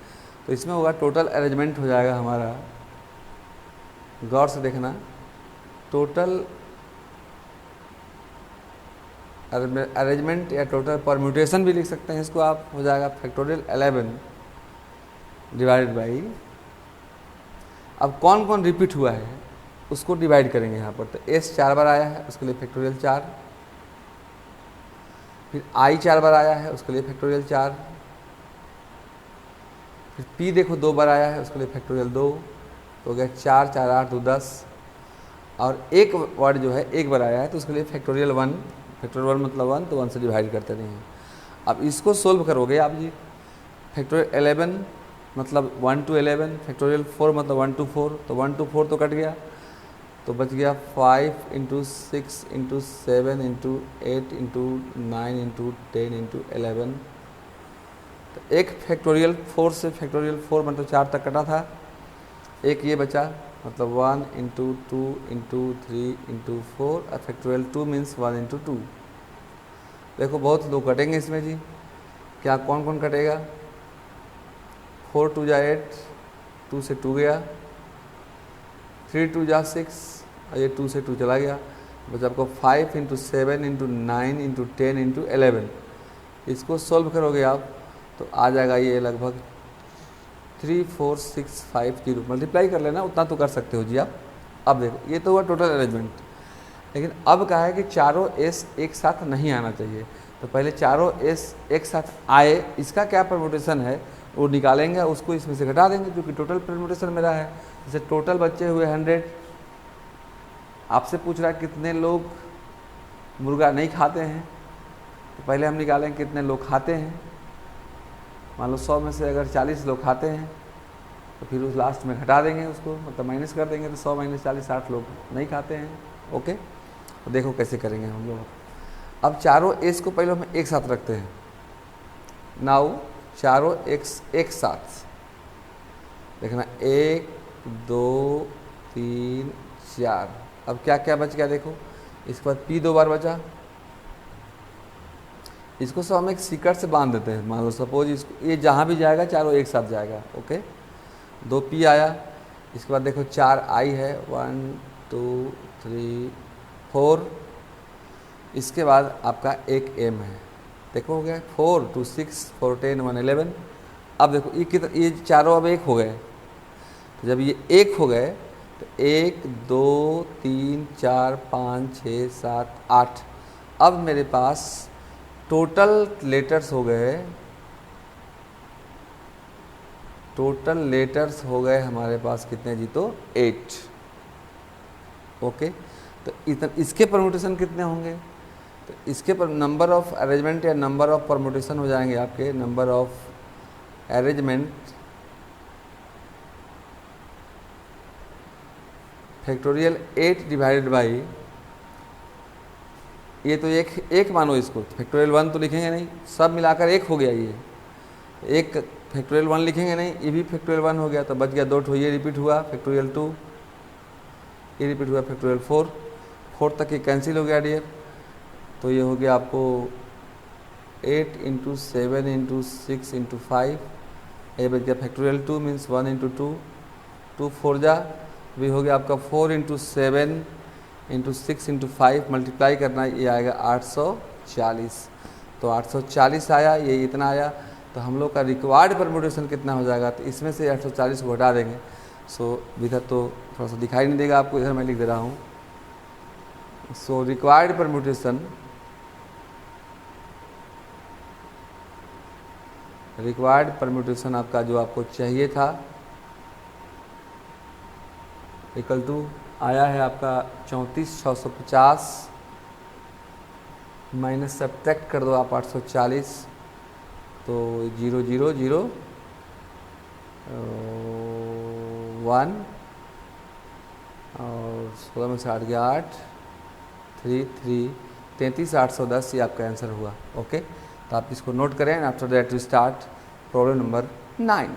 तो इसमें होगा टोटल अरेंजमेंट हो जाएगा हमारा, गौर से देखना, टोटल अरेंजमेंट या टोटल परम्यूटेशन भी लिख सकते हैं इसको आप, हो जाएगा फैक्टोरियल 11 डिवाइडेड बाई, अब कौन कौन रिपीट हुआ है उसको डिवाइड करेंगे यहाँ पर। तो एस 4 बार आया है उसके लिए फैक्टोरियल 4, फिर आई 4 बार आया है उसके लिए फैक्टोरियल 4, फिर पी देखो 2 बार आया है उसके लिए फैक्टोरियल 2, तो हो गया 4 4 8 2 10, और एक वर्ड जो है एक बार आया है तो उसके लिए फैक्टोरियल 1, फैक्टोरियल 1 मतलब 1, तो 1 से डिवाइड करते रहिए। अब इसको सोल्व करोगे आप जी, फैक्टोरियल 11 मतलब 1 to 11, फैक्टोरियल 4 मतलब 1 to 4, तो 1 to 4 तो कट गया, तो बच गया 5 × 6 × 7 × 8 × 9 × 10 × 11। तो एक फैक्टोरियल 4 से फैक्टोरियल 4 मतलब 4 तक कटा था, एक ये बचा मतलब 1 × 2 × 3 × 4, और फैक्टोरियल 2 मीन्स 1 × 2। देखो बहुत लोग कटेंगे इसमें जी, क्या कौन कौन कटेगा, 4 2 जा 8, 2 से 2 गया, 3 2 जा 6, और ये 2 से 2 चला गया, बस आपको 5 × 7 × 9 × 10 × 11। इसको सोल्व करोगे आप तो आ जाएगा ये लगभग 34650, मल्टीप्लाई कर लेना, उतना तो कर सकते हो जी आप। अब देखो ये तो हुआ टोटल अरेंजमेंट, लेकिन अब कहा है कि चारों एस एक साथ नहीं आना चाहिए। तो पहले चारों एस एक साथ आए, इसका क्या परम्यूटेशन है वो निकालेंगे, उसको इसमें से घटा देंगे, क्योंकि टोटल परम्यूटेशन मेरा है। जैसे टोटल बच्चे हुए 100, आपसे पूछ रहा है कितने लोग मुर्गा नहीं खाते हैं, तो पहले हम निकालेंगे कितने लोग खाते हैं। मान लो 100 में से अगर 40 लोग खाते हैं तो फिर उस लास्ट में घटा देंगे उसको, मतलब माइनस कर देंगे, तो 100 - 40 60 लोग नहीं खाते हैं। ओके, तो देखो कैसे करेंगे हम लोग। अब चारों एस को पहले हम एक साथ रखते हैं, नाउ चारों एक्स एक साथ देखना, 1 2 3 4। अब क्या क्या बच गया देखो, इसके बाद पी 2 बार बचा, इसको सब हम एक सीकट से बांध देते हैं। मान लो सपोज इसको, ये जहाँ भी जाएगा चारों एक साथ जाएगा। ओके, 2 पी आया, इसके बाद देखो 4 आई है, 1 2 3 4, इसके बाद आपका एक एम है, देखो हो गया 4 2 6 4 10 1 11। अब देखो ये चारों अब एक हो गए, तो जब ये एक हो गए तो 1 2 3 4 5 6 7 8, अब मेरे पास टोटल लेटर्स हो गए, टोटल लेटर्स हो गए हमारे पास कितने जी, तो 8। ओके, तो इतना इसके परम्यूटेशन कितने होंगे, तो इसके पर नंबर ऑफ अरेंजमेंट या नंबर ऑफ परम्यूटेशन हो जाएंगे आपके, number of arrangement factorial 8 divided by, ये तो एक मानो इसको, फैक्टोरियल 1 तो लिखेंगे नहीं, सब मिलाकर एक हो गया, ये एक फैक्टोरियल 1 लिखेंगे नहीं, ये भी फैक्टोरियल 1 हो गया, तो बच गया 2 ठो, ये रिपीट हुआ फैक्टोरियल 2, ये रिपीट हुआ फैक्टोरियल 4 तक ये कैंसिल हो गया डियर। तो ये हो गया आपको 8 × 7 × 6 × 5, ये बच गया फैक्टोरियल 2 मीन्स 1 × 2, 2 4 जा, भी हो गया आपका 4 × 7 × 6 × 5, मल्टीप्लाई करना, ये आएगा 840। तो 840 आया, ये इतना आया, तो हम लोग का रिक्वायर्ड परम्यूटेशन कितना हो जाएगा, तो इसमें से 840 को हटा देंगे। सो इधर तो थोड़ा सा दिखाई नहीं देगा आपको, इधर मैं लिख दे रहा हूँ, सो रिक्वायर्ड परम्यूटेशन, आपका जो आपको चाहिए था इक्वल टू आया है आपका 34,650 माइनस सब्ट्रैक्ट कर दो आप 840, तो 0,0,0,1 और 16 में से 8 गया 8, 3 3 33,810 ये आपका आंसर हुआ। ओके, तो आप इसको नोट करें and after that we start problem number 9।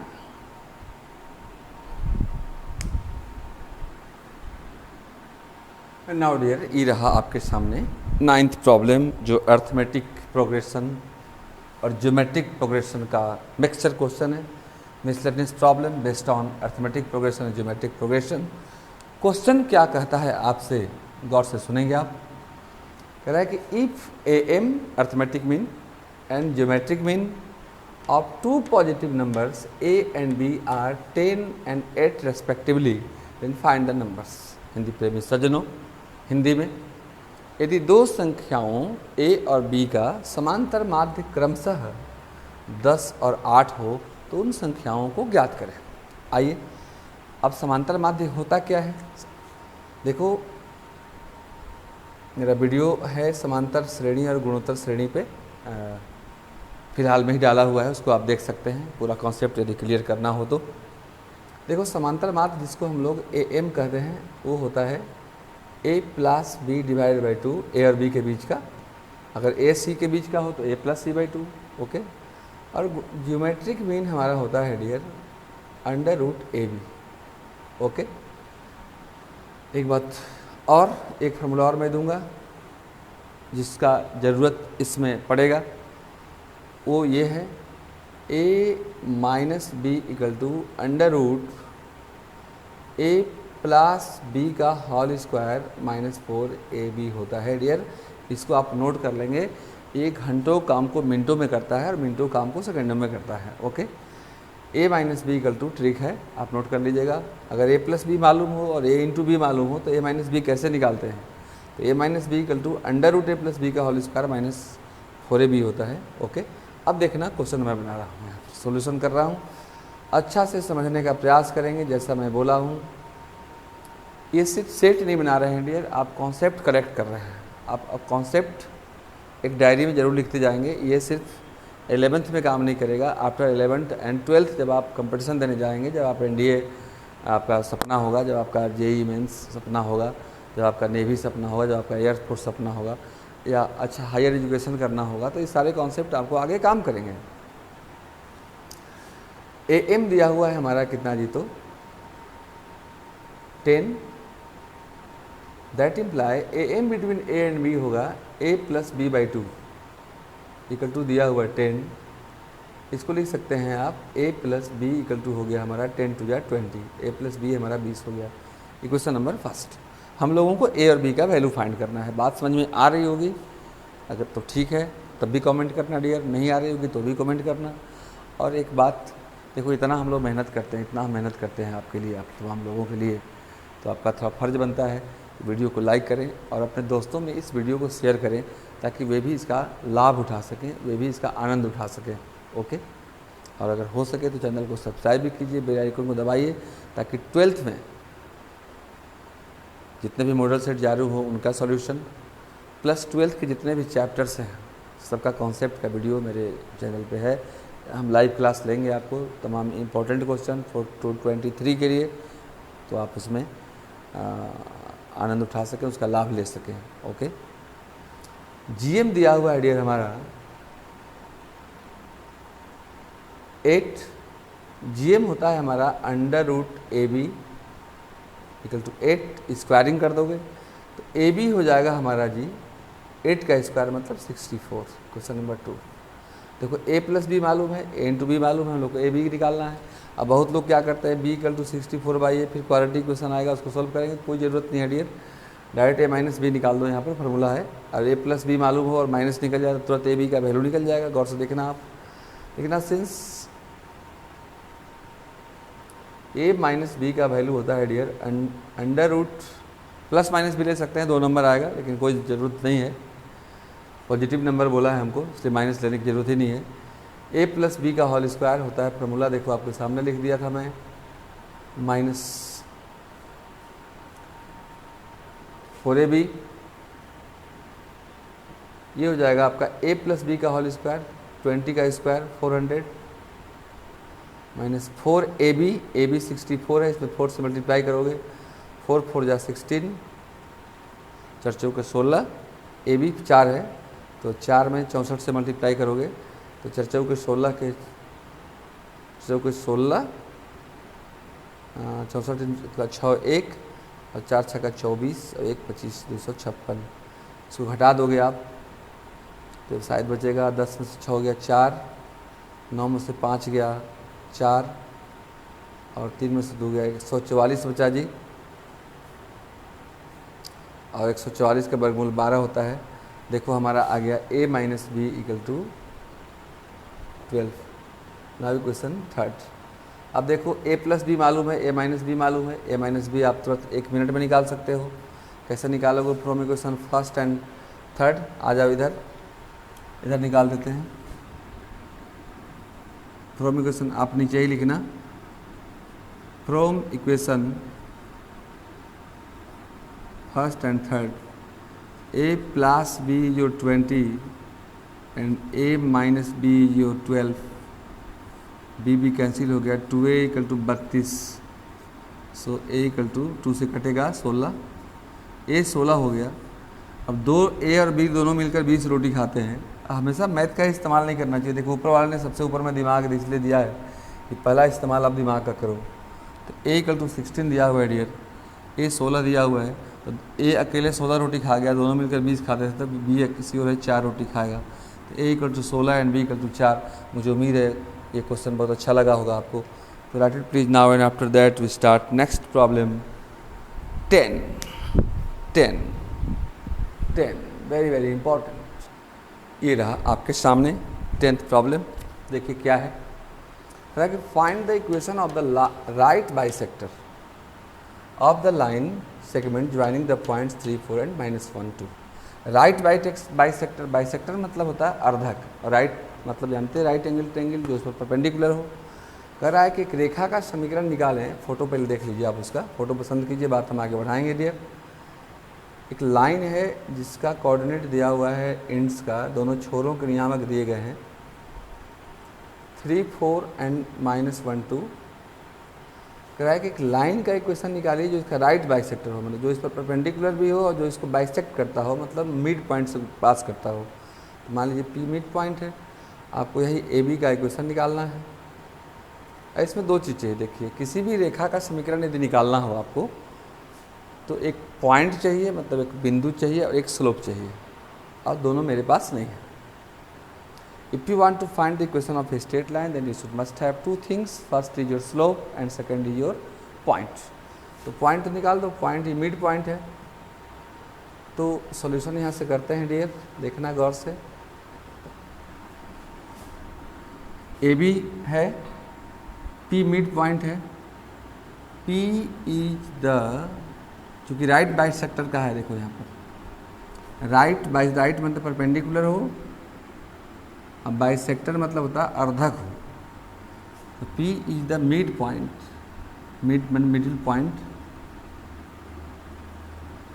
Now dear, ये रहा आपके सामने 9th प्रॉब्लम, जो अर्थमेटिक प्रोग्रेशन और ज्योमेट्रिक प्रोग्रेशन का मिक्सचर क्वेश्चन है। Miscellaneous problem based on arithmetic progression और ज्योमेट्रिक प्रोग्रेशन। क्वेश्चन क्या कहता है आपसे, गौर से सुनेंगे आप। कह रहा है कि if A M arithmetic mean and geometric mean of two positive numbers A and B are 10 and 8 respectively, then find the numbers. Hindi प्रेमी सज्जनों, हिंदी में यदि दो संख्याओं ए और बी का समांतर माध्य क्रमशः 10 और 8 हो तो उन संख्याओं को ज्ञात करें। आइए, अब समांतर माध्य होता क्या है। देखो, मेरा वीडियो है समांतर श्रेणी और गुणोत्तर श्रेणी पे, फिलहाल में ही डाला हुआ है, उसको आप देख सकते हैं। पूरा कॉन्सेप्ट यदि क्लियर करना हो तो देखो, समांतर माध्य जिसको हम लोग ए एम कहते हैं वो होता है ए प्लस बी डिवाइडेड बाई 2, ए और बी के बीच का। अगर ए सी के बीच का हो तो A plus C by 2। Okay, और ज्योमेट्रिक मीन हमारा होता है dear under root A B. Okay, एक बात और, एक फार्मूला और मैं दूंगा जिसका ज़रूरत इसमें पड़ेगा, वो ये है A minus B equal to under root A plus B का होल स्क्वायर माइनस 4ab होता है डियर। इसको आप नोट कर लेंगे। ये घंटों काम को मिनटों में करता है और मिनटों काम को सेकंडों में करता है। Okay, A minus B equal to trick है, आप नोट कर लीजिएगा। अगर ए प्लस बी मालूम हो और ए इंटू बी मालूम हो तो ए माइनस बी कैसे निकालते हैं, तो A minus B equal to under root A plus B का होल स्क्वायर माइनस 4ab होता है। ओके, अब देखना क्वेश्चन मैं बना रहा हूँ, सोल्यूशन कर रहा हूँ, अच्छा से समझने का प्रयास करेंगे। जैसा मैं बोला हूँ, ये सिर्फ सेट नहीं बना रहे हैं डियर, आप कॉन्सेप्ट करेक्ट कर रहे हैं। आप कॉन्सेप्ट एक डायरी में ज़रूर लिखते जाएंगे। ये सिर्फ 11th में काम नहीं करेगा, आफ्टर 11th एंड 12th जब आप कंपटीशन देने जाएंगे, जब आप एनडीए आपका सपना होगा, जब आपका जेई मेंस सपना होगा, जब आपका नेवी सपना होगा, जब आपका एयरफोर्स सपना होगा, या अच्छा हायर एजुकेशन करना होगा, तो ये सारे कॉन्सेप्ट आपको आगे काम करेंगे। ए एम दिया हुआ है हमारा कितना जी, तो 10, that imply A M between A and B होगा A plus B by 2 equal to दिया हुआ 10। इसको लिख सकते हैं आप A plus B equal to हो गया हमारा 10 टू 20, ए प्लस बी हमारा 20 हो गया। इक्वेशन नंबर फर्स्ट, हम लोगों को ए और बी का वैल्यू फाइंड करना है। बात समझ में आ रही होगी, अगर तो ठीक है तब भी कमेंट करना डियर, नहीं आ रही होगी तो भी कमेंट करना। और एक बात देखो, इतना हम लोग मेहनत करते हैं, इतना हम मेहनत करते हैं आपके लिए, आप तमाम लोगों के लिए, तो आपका थोड़ा फ़र्ज़ बनता है वीडियो को लाइक करें और अपने दोस्तों में इस वीडियो को शेयर करें ताकि वे भी इसका लाभ उठा सकें, वे भी इसका आनंद उठा सकें। ओके, और अगर हो सके तो चैनल को सब्सक्राइब भी कीजिए, बेल आइकन को दबाइए ताकि 12th में जितने भी मॉडल सेट जारी हो उनका सॉल्यूशन, प्लस 12th के जितने भी चैप्टर्स हैं सबका कॉन्सेप्ट का वीडियो मेरे चैनल पे है। हम लाइव क्लास लेंगे आपको तमाम इम्पोर्टेंट क्वेश्चन फॉर 2023 के लिए, तो आप उसमें आनंद उठा सकें, उसका लाभ ले सकें। ओके, जीएम दिया हुआ है डियर हमारा 8, जीएम होता है हमारा under root A B equal to 8, squaring कर दोगे तो ए बी हो जाएगा हमारा जी 8 का स्क्वायर मतलब 64। क्वेश्चन नंबर 2, देखो ए प्लस बी मालूम है, ए इंटू बी मालूम है, हम लोग को ए बी निकालना है। अब बहुत लोग क्या करते हैं, बी इक्वल टू 64 बाई ए, फिर क्वाड्रेटिक इक्वेशन आएगा उसको सॉल्व करेंगे, कोई ज़रूरत नहीं है डियर, डायरेक्ट ए माइनस बी निकाल दो, यहाँ पर फार्मूला है। और ए प्लस बी मालूम हो और माइनस निकल जाए तो तुरंत ए बी का वैल्यू निकल जाएगा। गौर से देखना आप, देखना सिंस ए माइनस बी का वैल्यू होता है dear under root plus minus भी ले सकते हैं, 2 नंबर आएगा, लेकिन कोई ज़रूरत नहीं है, पॉजिटिव नंबर बोला है हमको, इसलिए माइनस लेने की ज़रूरत ही नहीं है। ए प्लस बी का होल स्क्वायर होता है, फॉर्मूला देखो आपके सामने लिख दिया था मैं, माइनस 4ab, ये हो जाएगा आपका ए प्लस बी का होल स्क्वायर, 20 का स्क्वायर 400, माइनस 4ab, ab 64 है, इसमें 4 से मल्टीप्लाई करोगे, 4 4 जा 16, 4 चौके 16, ab 4 है तो 4 में 64 से मल्टीप्लाई करोगे तो 4 चौके 16 के 16, 64 का 6 1 और 4 6 का 24 और 1 25, 256, इसको घटा दोगे आप तो शायद बचेगा 10 में से 6 गया 4, 9 में से 5 गया 4 और 3 में से 2 गया 144 बचा जी, और 144 का वर्गमूल 12 होता है। देखो हमारा आ गया a minus B equal to 12। Now question third. अब देखो a प्लस बी मालूम है, a माइनस बी मालूम है, a माइनस बी आप तुरंत 1 मिनट में निकाल सकते हो। कैसे निकालोगे from equation first and third? आ जाओ इधर, इधर निकाल देते हैं। फ्रॉम इक्वेशन आप नीचे ही लिखना, from equation first and third, a plus B your 20 and a minus B your 12, b cancel हो गया, 2a equal to 32, so a equal to 2 से कटेगा 16, a 16 हो गया। अब दो a और b दोनों मिलकर 20 रोटी खाते हैं। हमेशा मैथ का इस्तेमाल नहीं करना चाहिए। देखो ऊपर वाले ने सबसे ऊपर में दिमाग इसलिए दिया है कि पहला इस्तेमाल आप दिमाग का करो। तो a इक्वल टू 16 दिया हुआ है डियर, a 16 दिया हुआ है, तो a अकेले 16 रोटी खा गया, दोनों मिलकर 20 खाते थे, तो b किसी और है 4 रोटी खाएगा। तो a equal to 16 and b equal to 4। मुझे उम्मीद है ये क्वेश्चन बहुत अच्छा लगा होगा आपको। तो write it please now and after that we start next problem 10 very very important. ये रहा आपके सामने 10th प्रॉब्लम। देखिए क्या है, find the equation of the right bisector of the line segment joining the points 3 4 and -1 2। Right bisector, bisector मतलब होता है अर्धक, राइट मतलब जानते हैं राइट एंगल ट्रायंगल जो उस पर परपेंडिकुलर हो। कह रहा है कि एक रेखा का समीकरण निकालें। फोटो पहले देख लीजिए आप, उसका फोटो पसंद कीजिए, बात हम आगे बढ़ाएंगे डियर। एक लाइन है जिसका कोऑर्डिनेट दिया हुआ है इंड्स का, दोनों छोरों के नियामक दिए गए हैं 3 4 एंड -1 2। कह रहा है कि एक लाइन का इक्वेशन निकालिए जो इसका राइट बाइसेक्टर हो, मतलब जो इस पर परपेंडिकुलर भी हो और जो इसको बाइसेक्ट करता हो, मतलब मिड पॉइंट से पास करता हो। तो मान लीजिए पी मिड पॉइंट है, आपको यही ए बी का इक्वेशन निकालना है। इसमें दो चीज़ चाहिए। देखिए किसी भी रेखा का समीकरण यदि निकालना हो आपको तो एक पॉइंट चाहिए, मतलब एक बिंदु चाहिए, और एक स्लोप चाहिए, और दोनों मेरे पास नहीं है। If you want to find the equation of a straight line, then you should must have two things. First is your slope and second is your point. तो पॉइंट निकाल दो, पॉइंट ही मिड पॉइंट है। तो solution यहाँ से करते हैं dear, देखना गौर से। ए बी है, पी मिड पॉइंट है, पी इज द, चूँकि राइट बाइसेक्टर का है, देखो यहाँ पर राइट मतलब परपेंडिकुलर हो, अब बाइसेक्टर मतलब होता है अर्धक हो। तो P is the mid point, middle point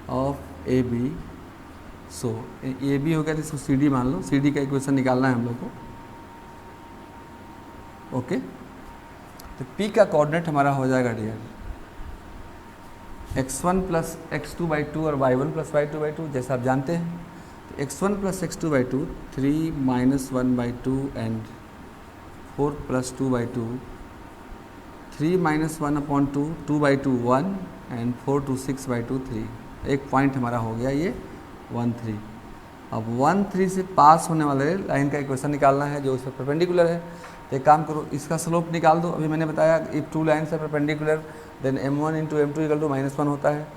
of A B. So A B हो गया तो इसको सी डी मान लो, सी डी का इक्वेशन निकालना है हम लोग को। ओके, तो P का कोऑर्डिनेट हमारा हो जाएगा डियर x1 प्लस x2/2 और y1 प्लस y2/2, जैसा आप जानते हैं। x1 plus x2/2 3 -1/2 and 4 plus 2/2, 3 -1/2 2/2 1 and 4 to 6/2 3। एक पॉइंट हमारा हो गया ये 1 3। अब 1 3 से पास होने वाले लाइन का इक्वेशन निकालना है जो उस पर परपेंडिकुलर है। तो एक काम करो, इसका स्लोप निकाल दो। अभी मैंने बताया इफ टू लाइन से परपेंडिकुलर देन m1 × m2 = -1 होता है।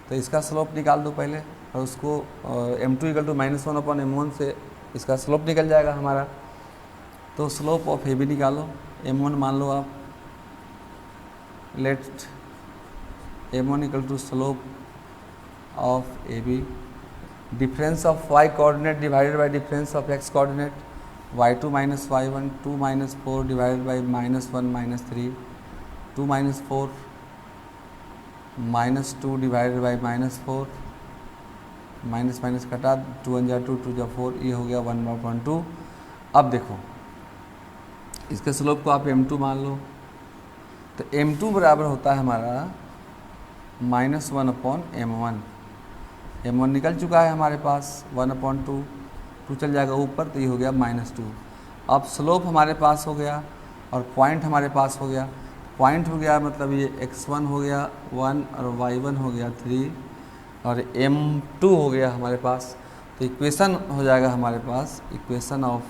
तो इसका स्लोप निकाल दो पहले, और उसको m2 = -1/m1 से इसका स्लोप निकल जाएगा हमारा। तो स्लोप ऑफ ए बी निकालो, m1 मान लो आप, let m1 = slope of A B, difference of Y coordinate divided by difference of X coordinate, y2 minus y1, 2 minus 4 divided by -1 -3, 2 minus 4 -2 divided by -4, minus minus कटा, 2 1 जा 2, 2 जा 4, ये हो गया 1/2। अब देखो इसके स्लोप को आप m2 मान लो, तो m2 बराबर होता है हमारा -1/m1। m1 निकल चुका है हमारे पास, 1/2, 2 चल जाएगा ऊपर, तो ये हो गया -2। अब स्लोप हमारे पास हो गया और पॉइंट हमारे पास हो गया। पॉइंट हो गया मतलब ये x1 हो गया 1 और y1 हो गया 3 और m2 हो गया हमारे पास। तो इक्वेशन हो जाएगा हमारे पास, इक्वेशन ऑफ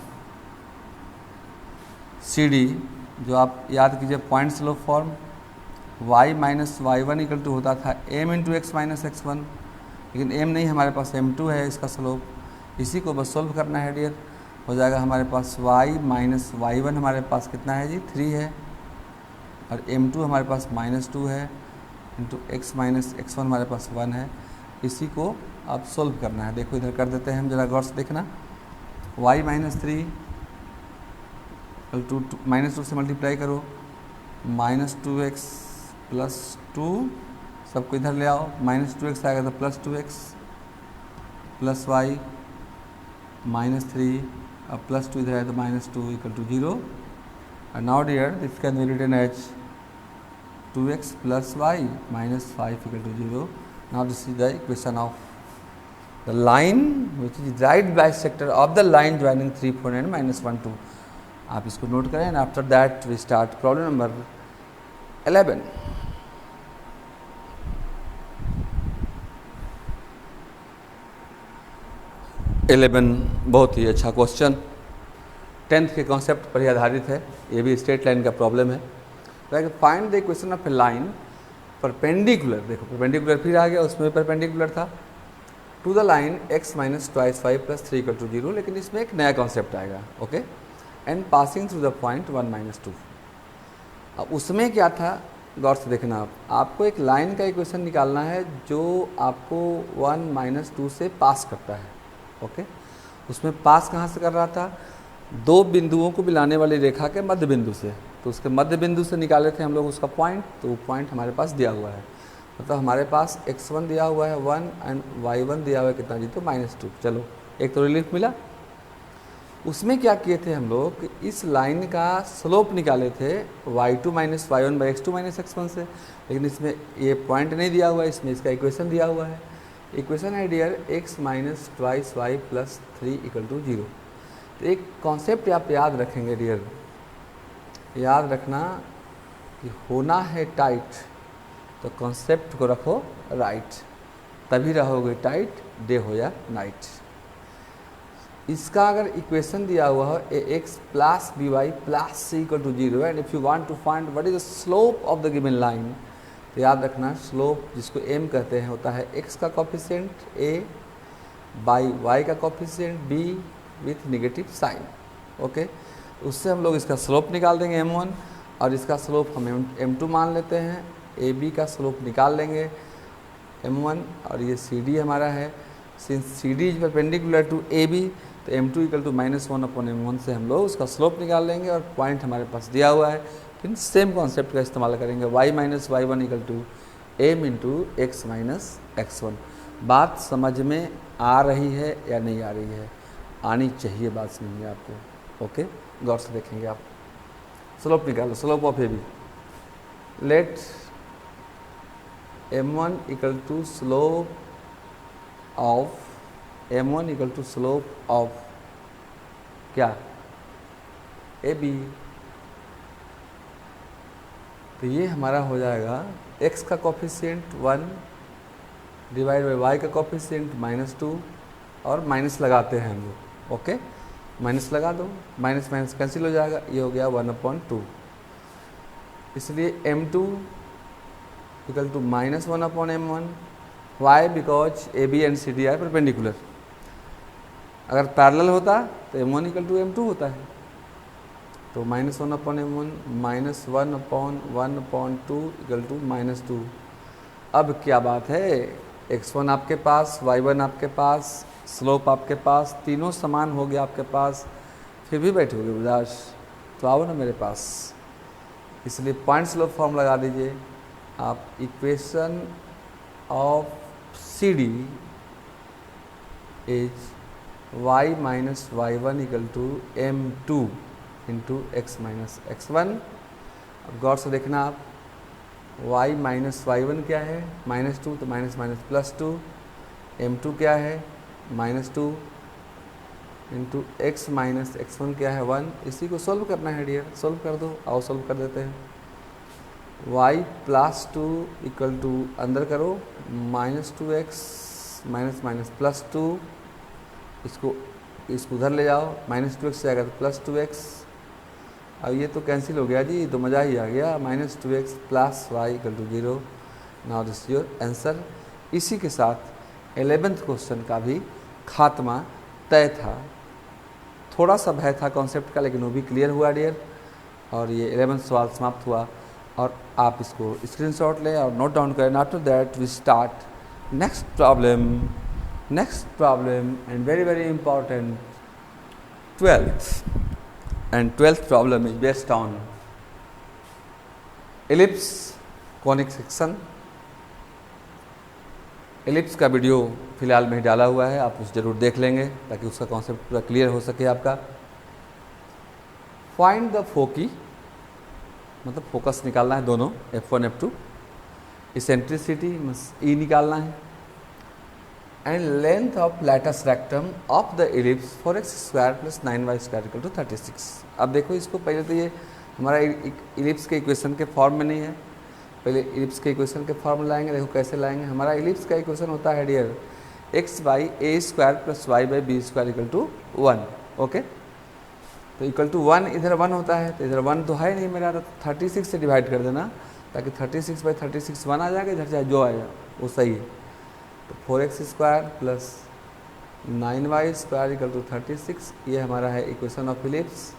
CD, जो आप याद कीजिए point slope form, y minus y1 equal to होता था m into X minus x1, लेकिन m नहीं हमारे पास m2 है इसका स्लोप। इसी को बस सोल्व करना है डियर। हो जाएगा हमारे पास y माइनस y1 हमारे पास कितना है जी 3 है, और m2 हमारे पास -2 है, इंटू x माइनस x1 हमारे पास 1 है। इसी को आप सोल्व करना है। देखो इधर कर देते हैं हम, जरा गौर से देखना। y माइनस 3 टू -2 से मल्टीप्लाई करो, -2x प्लस 2, सबको इधर ले आओ, -2x आएगा तो +2x प्लस y -3, अब +2 इधर है तो -2 equal to 0। and now dear this can be written as 2x plus y minus 5 equal to 0. Now this is the equation of the line which is right bisector of the line joining 3 4 and -1 2. आप इसको note करें, and after that we start problem number 11. बहुत ही अच्छा question, 10th के concept पर ही आधारित है। ये भी स्ट्रेट लाइन का प्रॉब्लम है। Find the equation of a line perpendicular, देखो परपेंडिकुलर फिर आ गया, उसमें परपेंडिकुलर था, to the line x minus twice 5 plus 3 equal to 0, लेकिन इसमें एक नया कॉन्सेप्ट आएगा। Okay, and passing through the point 1 - 2। अब उसमें क्या था, गौर से देखना आप, आपको एक लाइन का इक्वेशन निकालना है जो आपको 1 - 2 से पास करता है। ओके, उसमें पास कहाँ से कर रहा था, दो बिंदुओं को मिलाने वाली रेखा के मध्य बिंदु से, तो उसके मध्य बिंदु से निकाले थे हम लोग उसका पॉइंट, तो वो पॉइंट हमारे पास दिया हुआ है। मतलब हमारे पास x1 दिया हुआ है 1 एंड y1 दिया हुआ है कितना जी, तो -2। चलो एक तो रिलीफ मिला। उसमें क्या किए थे हम लोग, इस लाइन का स्लोप निकाले थे y2 minus y1 by x2 minus x1 से, लेकिन इसमें ये पॉइंट नहीं दिया हुआ है, इसमें इसका इक्वेशन दिया हुआ है। इक्वेशन है dear x minus twice y plus 3 equal to 0। तो एक कॉन्सेप्ट आप याद रखेंगे डियर, याद रखना कि होना है टाइट तो कॉन्सेप्ट को रखो राइट, तभी रहोगे टाइट डे हो या नाइट। इसका अगर इक्वेशन दिया हुआ हो ax plus by plus c equal to 0, and if you want to find what is the slope of the given line, तो याद रखना स्लोप जिसको m कहते हैं होता है x का कोफिशिएंट a बाई y का coefficient b with negative sign. Okay, उससे हम लोग इसका स्लोप निकाल देंगे m1, और इसका स्लोप हम m2 मान लेते हैं, ab का स्लोप निकाल लेंगे m1, और ये cd हमारा है। Since cd is perpendicular to ab, तो m2 इक्वल टू -1/m1 से हम लोग उसका स्लोप निकाल लेंगे, और पॉइंट हमारे पास दिया हुआ है। फिर सेम कॉन्सेप्ट का इस्तेमाल करेंगे, y minus y1 equal to m into X minus x1। बात समझ में आ रही है या नहीं आ रही है, आनी चाहिए बात समझिए आपको। ओके, गौर से देखेंगे आप। स्लोप निकालो, slope of AB, let m1 equal to slope of m1 equal to slope of क्या AB। तो ये हमारा हो जाएगा x का कोफिशिएंट 1 डिवाइड बाई y का कोफिशिएंट -2, और माइनस लगाते हैं हम लोग। ओके, माइनस लगा दो, माइनस माइनस कैंसिल हो जाएगा, ये हो गया 1/2। इसलिए m2 equal to -1/m1। Why, because AB and CD are perpendicular. अगर पैरेलल होता तो m1 इक्वल टू m2 होता है, तो -1/m1 -1/1/2 इक्वल टू -2। अब क्या बात है, x1 आपके पास, y1 आपके पास, स्लोप आपके पास, तीनों समान हो गया आपके पास, फिर भी बैठोगे विलास, तो आओ ना मेरे पास। इसलिए पॉइंट स्लोप फॉर्म लगा दीजिए आप। Equation of C D is y minus y1 equal to m2 into x minus x1। अब गौर से देखना आप, y माइनस y1 क्या है, -2, तो माइनस माइनस प्लस 2, m2 क्या है, -2 इंटू x माइनस x1 क्या है, 1। इसी को सोल्व करना है डियर, सोल्व कर दो, आओ सोल्व कर देते हैं। y प्लस 2 इक्वल टू अंदर करो -2x माइनस माइनस प्लस 2, इसको उधर ले जाओ, -2x से आएगा तो +2x। अब ये तो कैंसिल हो गया जी, तो मज़ा ही आ गया, -2x plus y equal to 0। Now this your answer. इसी के साथ 11th क्वेश्चन का भी खात्मा तय था। थोड़ा सा भय था कॉन्सेप्ट का, लेकिन वो भी क्लियर हुआ डियर, और ये 11th सवाल समाप्त हुआ। और आप इसको स्क्रीनशॉट लें और नोट डाउन करें। After that we start next problem and very important 12th, and 12th problem is based on ellipse conic section। Ellipse का वीडियो फिलहाल में ही डाला हुआ है, आप उसे ज़रूर देख लेंगे ताकि उसका कॉन्सेप्ट पूरा क्लियर हो सके आपका। फाइंड द फोकी, मतलब फोकस निकालना है दोनों, F1 F2। इसेंट्रिसिटी E निकालना है, and length of latus rectum of the ellipse for x² + 9y² equal to 36। अब देखो इसको, पहले तो ये हमारा इलिप्स के इक्वेशन के फॉर्म में नहीं है, पहले इलिप्स के इक्वेशन के फॉर्म लाएंगे। देखो कैसे लाएंगे। हमारा इलिप्स का इक्वेशन होता है dear x/a² + y/b² equal to 1। Okay, तो इक्वल टू 1, इधर 1 होता है, तो इधर 1 तो है नहीं मेरा, तो 36 से डिवाइड कर देना, ताकि 36/36 1 आ जाएगा, इधर चाहे जो आएगा वो सही है। तो 4x² + 9y² इक्वल टू 36, ये हमारा है इक्वेशन ऑफ इलिप्स।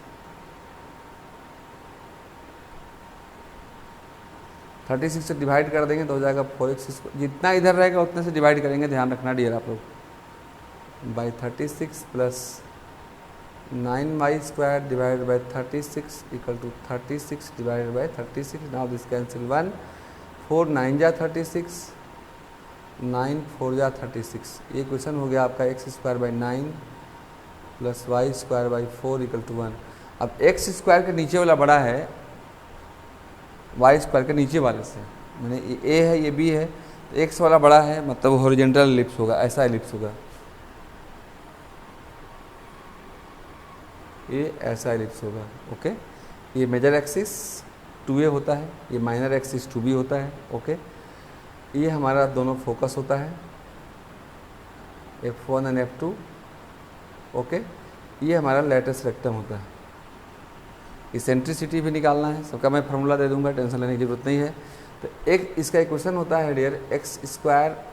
36 से डिवाइड कर देंगे तो हो जाएगा 4x², जितना इधर रहेगा उतने से डिवाइड करेंगे, ध्यान रखना डियर आप लोग, by 36 + 9y² divide by 36 equal to 36 divide by 36। Now this cancel 1, 4 9 जा 36, 9 4 जा 36। ये क्वेश्चन हो गया आपका x² / 9 + y² / 4 इक्वल टू 1। अब x² के नीचे वाला बड़ा है y² के नीचे वाले से, मैंने ये a है ये b है, तो x वाला बड़ा है, मतलब हॉरिजॉन्टल एलिप्स होगा, ऐसा एलिप्स होगा, ये ऐसा एलिप्स होगा। ओके, ये मेजर एक्सिस 2a होता है, ये माइनर एक्सिस 2b होता है। ओके, ये हमारा दोनों फोकस होता है F1 और F2। ओके, ये हमारा लैटिस रेक्टम होता है। इसेंट्रिसिटी भी निकालना है, सबका मैं फार्मूला दे दूंगा, टेंशन लेने की जरूरत नहीं है। तो एक इसका इक्वेशन होता है dear x² /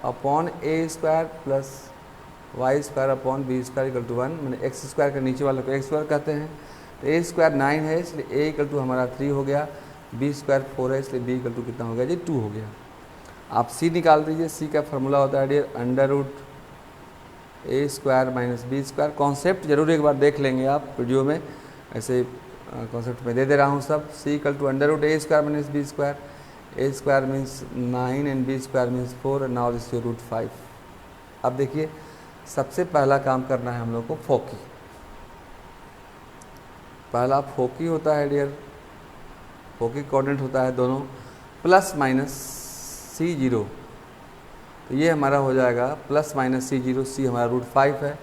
a² + y² / b² equal to 1। मैंने x² के नीचे वाले को x² कहते हैं, तो a² 9 है, इसलिए a इक्वल टू हमारा 3 हो गया, b² 4 है, इसलिए b इक्वल टू कितना हो गया जी 2 हो गया। आप c निकाल दीजिए, c का फार्मूला होता है डियर √a² - b²। कॉन्सेप्ट जरूर एक बार देख लेंगे आप वीडियो में, ऐसे कॉन्सेप्ट में दे रहा हूँ सब। c equal to √a² - b², a² means 9 and b² means 4, and now this √5। अब देखिए, सबसे पहला काम करना है हम लोग को फोकी। पहला फोकी होता है डियर, फोकी कोऑर्डिनेट होता है दोनों ±c0, तो ये हमारा हो जाएगा ±c0, c हमारा √5 है,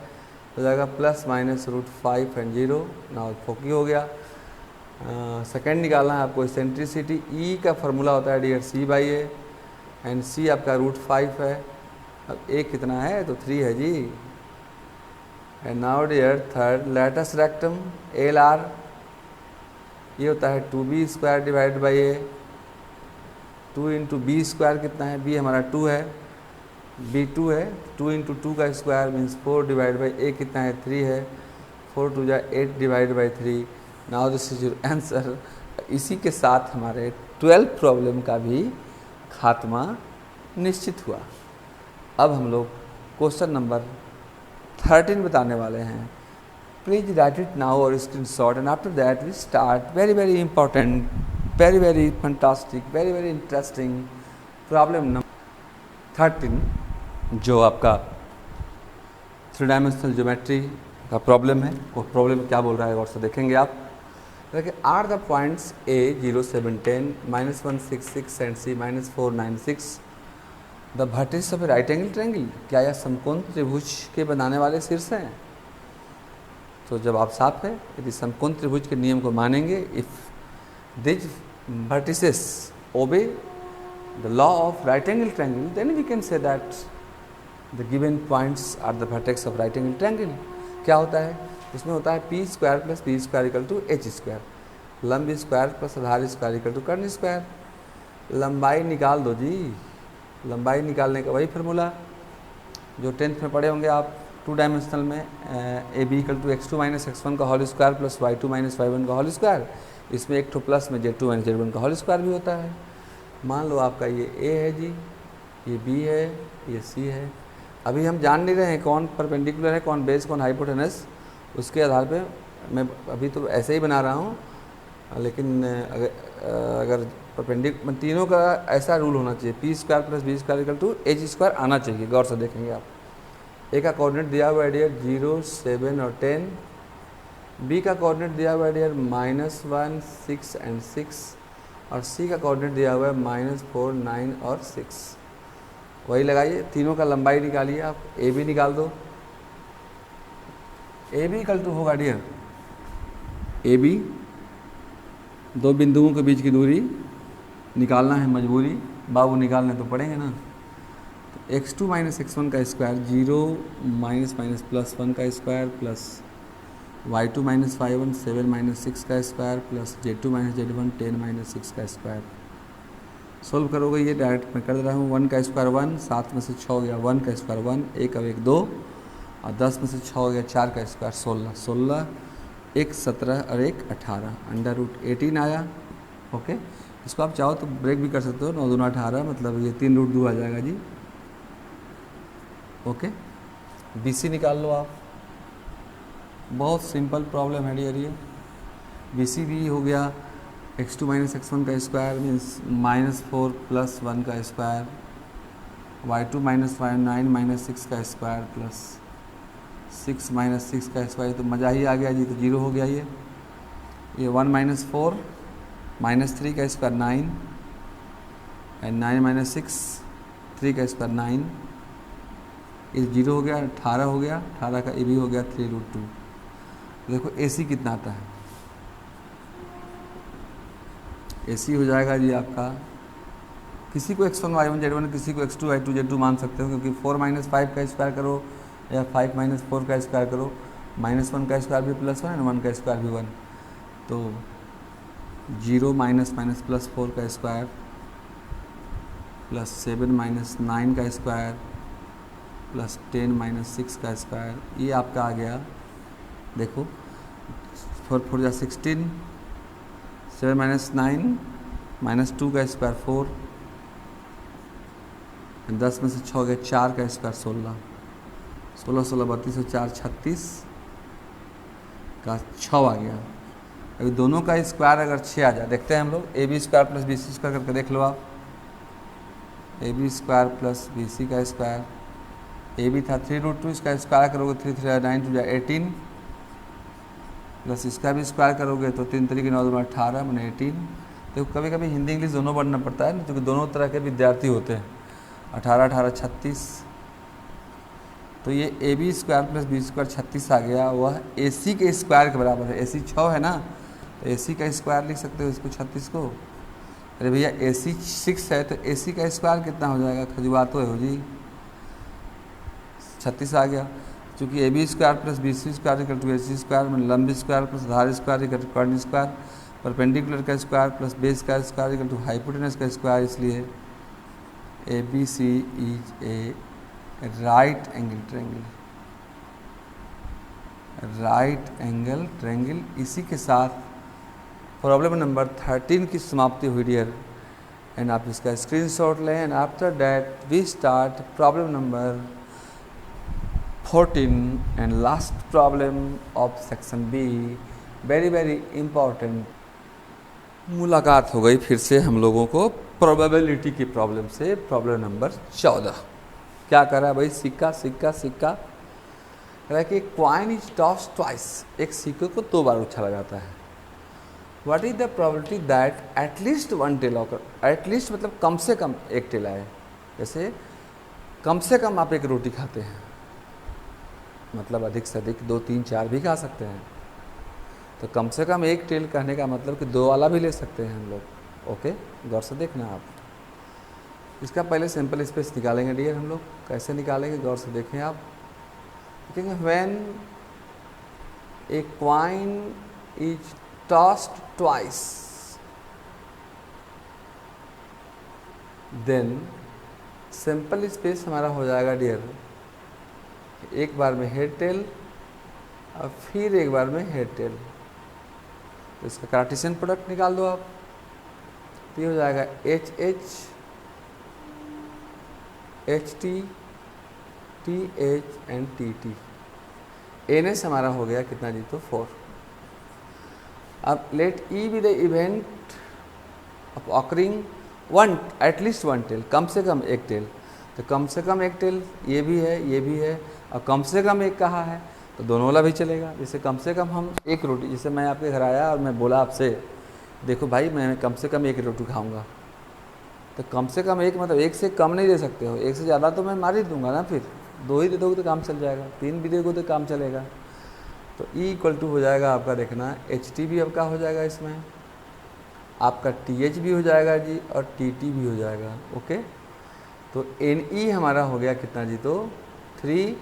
हो जाएगा ±√5 एंड 0। नाउ फोकी हो गया। सेकेंड निकालना है आपको इसेंट्रिसिटी। ई का फार्मूला होता है डियर c/a, एंड c आपका √5 है। अब a कितना है, तो 3 है जी। And now dear third latus rectum LR, ये होता है 2b² divide by a, 2 × b² कितना है, b हमारा 2 है, b 2 है, 2 × 2 का square means 4 divide by a कितना है 3 है, 4 × 2 = 8 divide by 3। Now this is your answer. इसी के साथ हमारे 12 प्रॉब्लम का भी खात्मा निश्चित हुआ। अब हम लोग क्वेश्चन नंबर 13 बताने वाले हैं। प्लीज राइट इट नाउ और screen shot and after that we start very important, very fantastic, very interesting problem number 13, जो आपका 3 डायमेंशनल ज्योमेट्री का प्रॉब्लम है। वो प्रॉब्लम क्या बोल रहा है और से देखेंगे आप। देखिए, are the points A 0, 7, 10, -166 and C -496 the vertices of a right angle triangle. क्या यह समकोण त्रिभुज के बनाने वाले शीर्ष हैं? तो जवाब साफ है, यदि समकोण त्रिभुज के नियम को मानेंगे, if this vertices obey the law of right angle triangle, then we can say that the given points are the vertex of right angle triangle. क्या होता है इसमें? होता है P square plus B square equal to H square, लंब square plus आधार square equal to कर्ण square. लंबाई निकाल दो जी, लंबाई निकालने का वही फार्मूला जो 10th में पढ़े होंगे आप 2 डायमेंशनल में, A B equal to x2 minus x1 का whole square plus y2 minus y1 का होल स्क्वायर। इसमें एक ठो प्लस में z2 माइनस z1 का होल स्क्वायर भी होता है। मान लो आपका ये a है जी, ये b है, ये c है। अभी हम जान नहीं रहे हैं कौन परपेंडिकुलर है, कौन बेस, कौन हाइपोटेनस। उसके आधार पे मैं अभी तो ऐसे ही बना रहा हूँ, लेकिन अगर परपेंडिकुलर तीनों का ऐसा रूल होना चाहिए, P square plus B square equal to H square आना चाहिए। गौर से देखेंगे आप। ए का कोऑर्डिनेट दिया हुआ है डियर 0, 7 और 10। बी का कोऑर्डिनेट दिया हुआ है डियर -1, 6 एंड 6। और सी का कोऑर्डिनेट दिया हुआ है -4, 9 और 6। वही लगाइए, तीनों का लंबाई निकालिए आप। ए बी निकाल दो। ए बी इक्वल टू होगा डियर, ए बी दो बिंदुओं के बीच की दूरी निकालना है, मजबूरी बाबू, निकालने तो पड़ेंगे ना। तो x2 माइनस x1 का स्क्वायर 0 माइनस प्लस 1 का square plus y2 minus y1 7 minus 6 का square plus z2 minus z1 10 minus 6 का स्क्वायर। सोल्व करोगे ये डायरेक्ट मैं कर दे रहा हूँ। 1 का स्क्वायर 1, 7 में से 6 हो गया 1 का स्क्वायर 1, 1 और 1 2, और 10 में से 6 हो गया 4 का स्क्वायर 16, 16 1 17 और 1 18, √18 आया। ओके, इसको आप चाहो तो ब्रेक भी कर सकते हो, 9 दूना 18, मतलब ये 3 √2 आ जाएगा जी। ओके, BC निकाल लो आप। बहुत सिंपल प्रॉब्लम है डियर ये। BC भी हो गया x2 माइनस x1 का स्क्वायर मीन्स -4 प्लस 1 का square, y2 minus y 9 minus 6 का स्क्वायर प्लस 6 माइनस 6 का स्क्वायर। तो मज़ा ही आ गया जी, तो 0 हो गया ये 1 माइनस 4 माइनस 3 का स्क्वायर 9 एंड 9 माइनस 6 3 का स्क्वायर 9, ये 0 हो गया। 18 हो गया, 18 का ए भी हो गया 3√2। देखो AC कितना आता है। AC हो जाएगा जी आपका, किसी को x1 y1 z1, किसी को x2 y2 z2 मान सकते हो, क्योंकि 4 माइनस 5 का स्क्वायर करो या 5 माइनस 4 का स्क्वायर करो, -1 का स्क्वायर भी +1 एंड 1 का स्क्वायर भी 1, तो 0 माइनस प्लस 4 का स्क्वायर प्लस 7 माइनस 9 का स्क्वायर प्लस 10 माइनस 6 का स्क्वायर। ये आपका आ गया, देखो 4 4 जा 16, 7 माइनस 9 माइनस 2 का स्क्वायर 4, 10 में से 6 हो गया 4 का स्क्वायर 16, 16 16 32 4 36 का 6 आ गया। अभी दोनों का स्क्वायर अगर 6 आ जाए, देखते हैं हम लोग। AB square plus BC square करके देख लो आप। AB स्क्वायर प्लस BC का स्क्वायर, AB था 3√2, इसका स्क्वायर करोगे 3 3 9 2 18 प्लस इसका भी स्क्वायर करोगे तो 3 3 9 2 18 मैंने 18। तो कभी कभी हिंदी इंग्लिश दोनों पढ़ना पड़ता है ना, क्योंकि दोनों तरह के विद्यार्थी होते हैं। 18 18 36, तो ये AB square plus B square 36 आ गया, वह AC के स्क्वायर के बराबर है। AC 6 है ना, तो AC का स्क्वायर लिख सकते हो इसको 36 को। अरे भैया AC 6 है तो AC का स्क्वायर कितना हो जाएगा, खजुआत हो जी, 36 आ गया। चूँकि AB square plus BC square equal to AC square में लंब स्क्वायर प्लस आधार स्क्वायर इक्वल टू कर्ण स्क्वायर, परपेंडिकुलर का स्क्वायर प्लस बेस का स्क्वायर इक्वल टू हाइपोटेनस का स्क्वायर, इसलिए ABC is a right angle triangle, right angle triangle. इसी के साथ प्रॉब्लम नंबर 13 की समाप्ति हुई डियर। एंड आप इसका स्क्रीनशॉट लें and after that we start problem number 14 and last problem of section B. Very very important मुलाकात हो गई फिर से हम लोगों को प्रोबेबिलिटी की प्रॉब्लम से। प्रॉब्लम नंबर 14 क्या कर रहा है भाई, सिक्का सिक्का सिक्का कह रहा है कि कॉइन इज टॉस ट्वाइस, एक सिक्के को 2 बार उछाला जाता है। What is the probability that at least one tail occur, at least मतलब कम से कम एक टेल आए। जैसे कम से कम आप एक रोटी खाते हैं, मतलब अधिक से अधिक 2 3 4 भी खा सकते हैं, तो कम से कम एक टेल कहने का मतलब कि 2 वाला भी ले सकते हैं हम लोग। ओके, गौर से देखना आप। इसका पहले सिंपल स्पेस निकालेंगे डियर हम लोग। कैसे निकालेंगे गौर से देखें आप। देखेंगे when a coin is tossed twice then simple space हमारा हो जाएगा डियर, एक बार में हेड टेल और फिर एक बार में हेड टेल। तो इसका कार्टेशियन प्रोडक्ट निकाल दो आप, तो ये हो जाएगा H H H T T H and T T. N S हमारा हो गया कितना जी, तो 4। अब let E be the event of occurring one at least one tail, कम से कम एक टेल। तो कम से कम एक टेल ये भी है ये भी है, और कम से कम एक कहा है तो दोनों वाला भी चलेगा। जैसे कम से कम हम एक रोटी, जैसे मैं आपके घर आया और मैं बोला आपसे देखो भाई मैं कम से कम एक रोटी खाऊंगा, तो कम से कम एक मतलब एक से कम नहीं दे सकते हो, एक से ज़्यादा तो मैं मार ही दूंगा ना। फिर 2 ही दे दोगे तो काम चल जाएगा, 3 भी दे दोगे तो काम चलेगा। तो ई इक्वल टू हो जाएगा आपका, देखना एच टी भी आपका हो जाएगा, इसमें आपका टी एच भी हो जाएगा जी, और टी टी भी हो जाएगा। ओके, तो एन ई हमारा हो गया कितना जी, तो 3।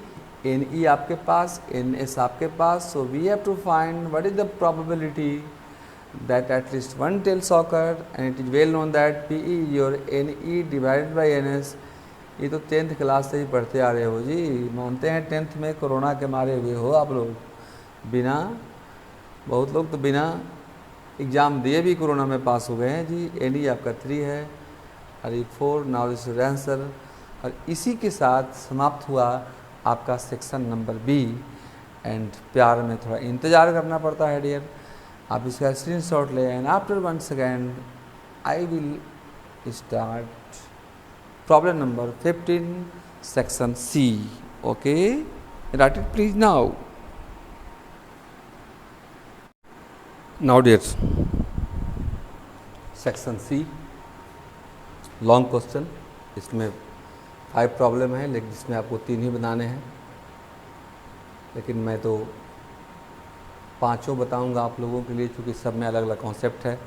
एन ई आपके पास, एन एस आपके पास। So we have to find what is the probability that at least one tails occurred, and it is well known that P is your NE divided by NS। ये तो 10th class से ही पढ़ते आ रहे हो जी, मानते हैं 10th में corona के मारे हुए हो आप लोग। बिना, बहुत लोग तो बिना एग्ज़ाम दिए भी कोरोना में पास हो गए हैं जी। NE आपका 3 है और ये 4। Now this is answer. और इसी के साथ समाप्त हुआ आपका सेक्शन नंबर बी। एंड प्यार में थोड़ा इंतज़ार करना पड़ता है डियर, आप इसका स्क्रीनशॉट लें and after 1 second I will start problem number 15 section C. Okay, write it please now. Now dear section C long question, इसमें 5 प्रॉब्लम है, लेकिन जिसमें आपको 3 ही बनाने हैं, लेकिन मैं तो 5 बताऊंगा आप लोगों के लिए, क्योंकि सब में अलग अलग कॉन्सेप्ट है।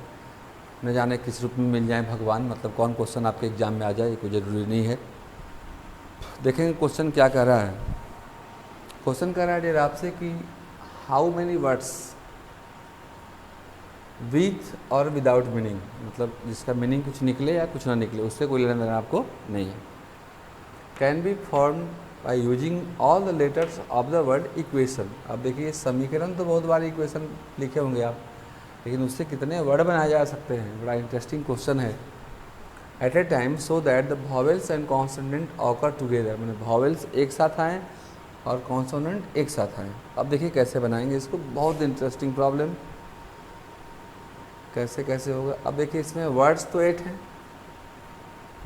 न जाने किस रूप में मिल जाए भगवान, मतलब कौन क्वेश्चन आपके एग्जाम में आ जाए ये कोई ज़रूरी नहीं है। देखेंगे क्वेश्चन क्या कह रहा है। क्वेश्चन कह रहा है डियर आपसे कि हाउ मैनी वर्ड्स विथ और विदाउट मीनिंग, मतलब जिसका मीनिंग कुछ निकले या कुछ ना निकले, उससे कोई लेना देना आपको नहीं है, can be form by using all the letters of the word equation. अब देखिए समीकरण तो बहुत बार इक्वेशन लिखे होंगे आप, लेकिन उससे कितने वर्ड बनाए जा सकते हैं, बड़ा इंटरेस्टिंग क्वेश्चन है। At a time so that the vowels and consonant occur together, मैंने वॉवेल्स एक साथ आएँ और कॉन्सोनेंट एक साथ आएँ। अब देखिए कैसे बनाएंगे इसको, बहुत इंटरेस्टिंग प्रॉब्लम, कैसे कैसे होगा। अब देखिए इसमें वर्ड्स तो 8 हैं,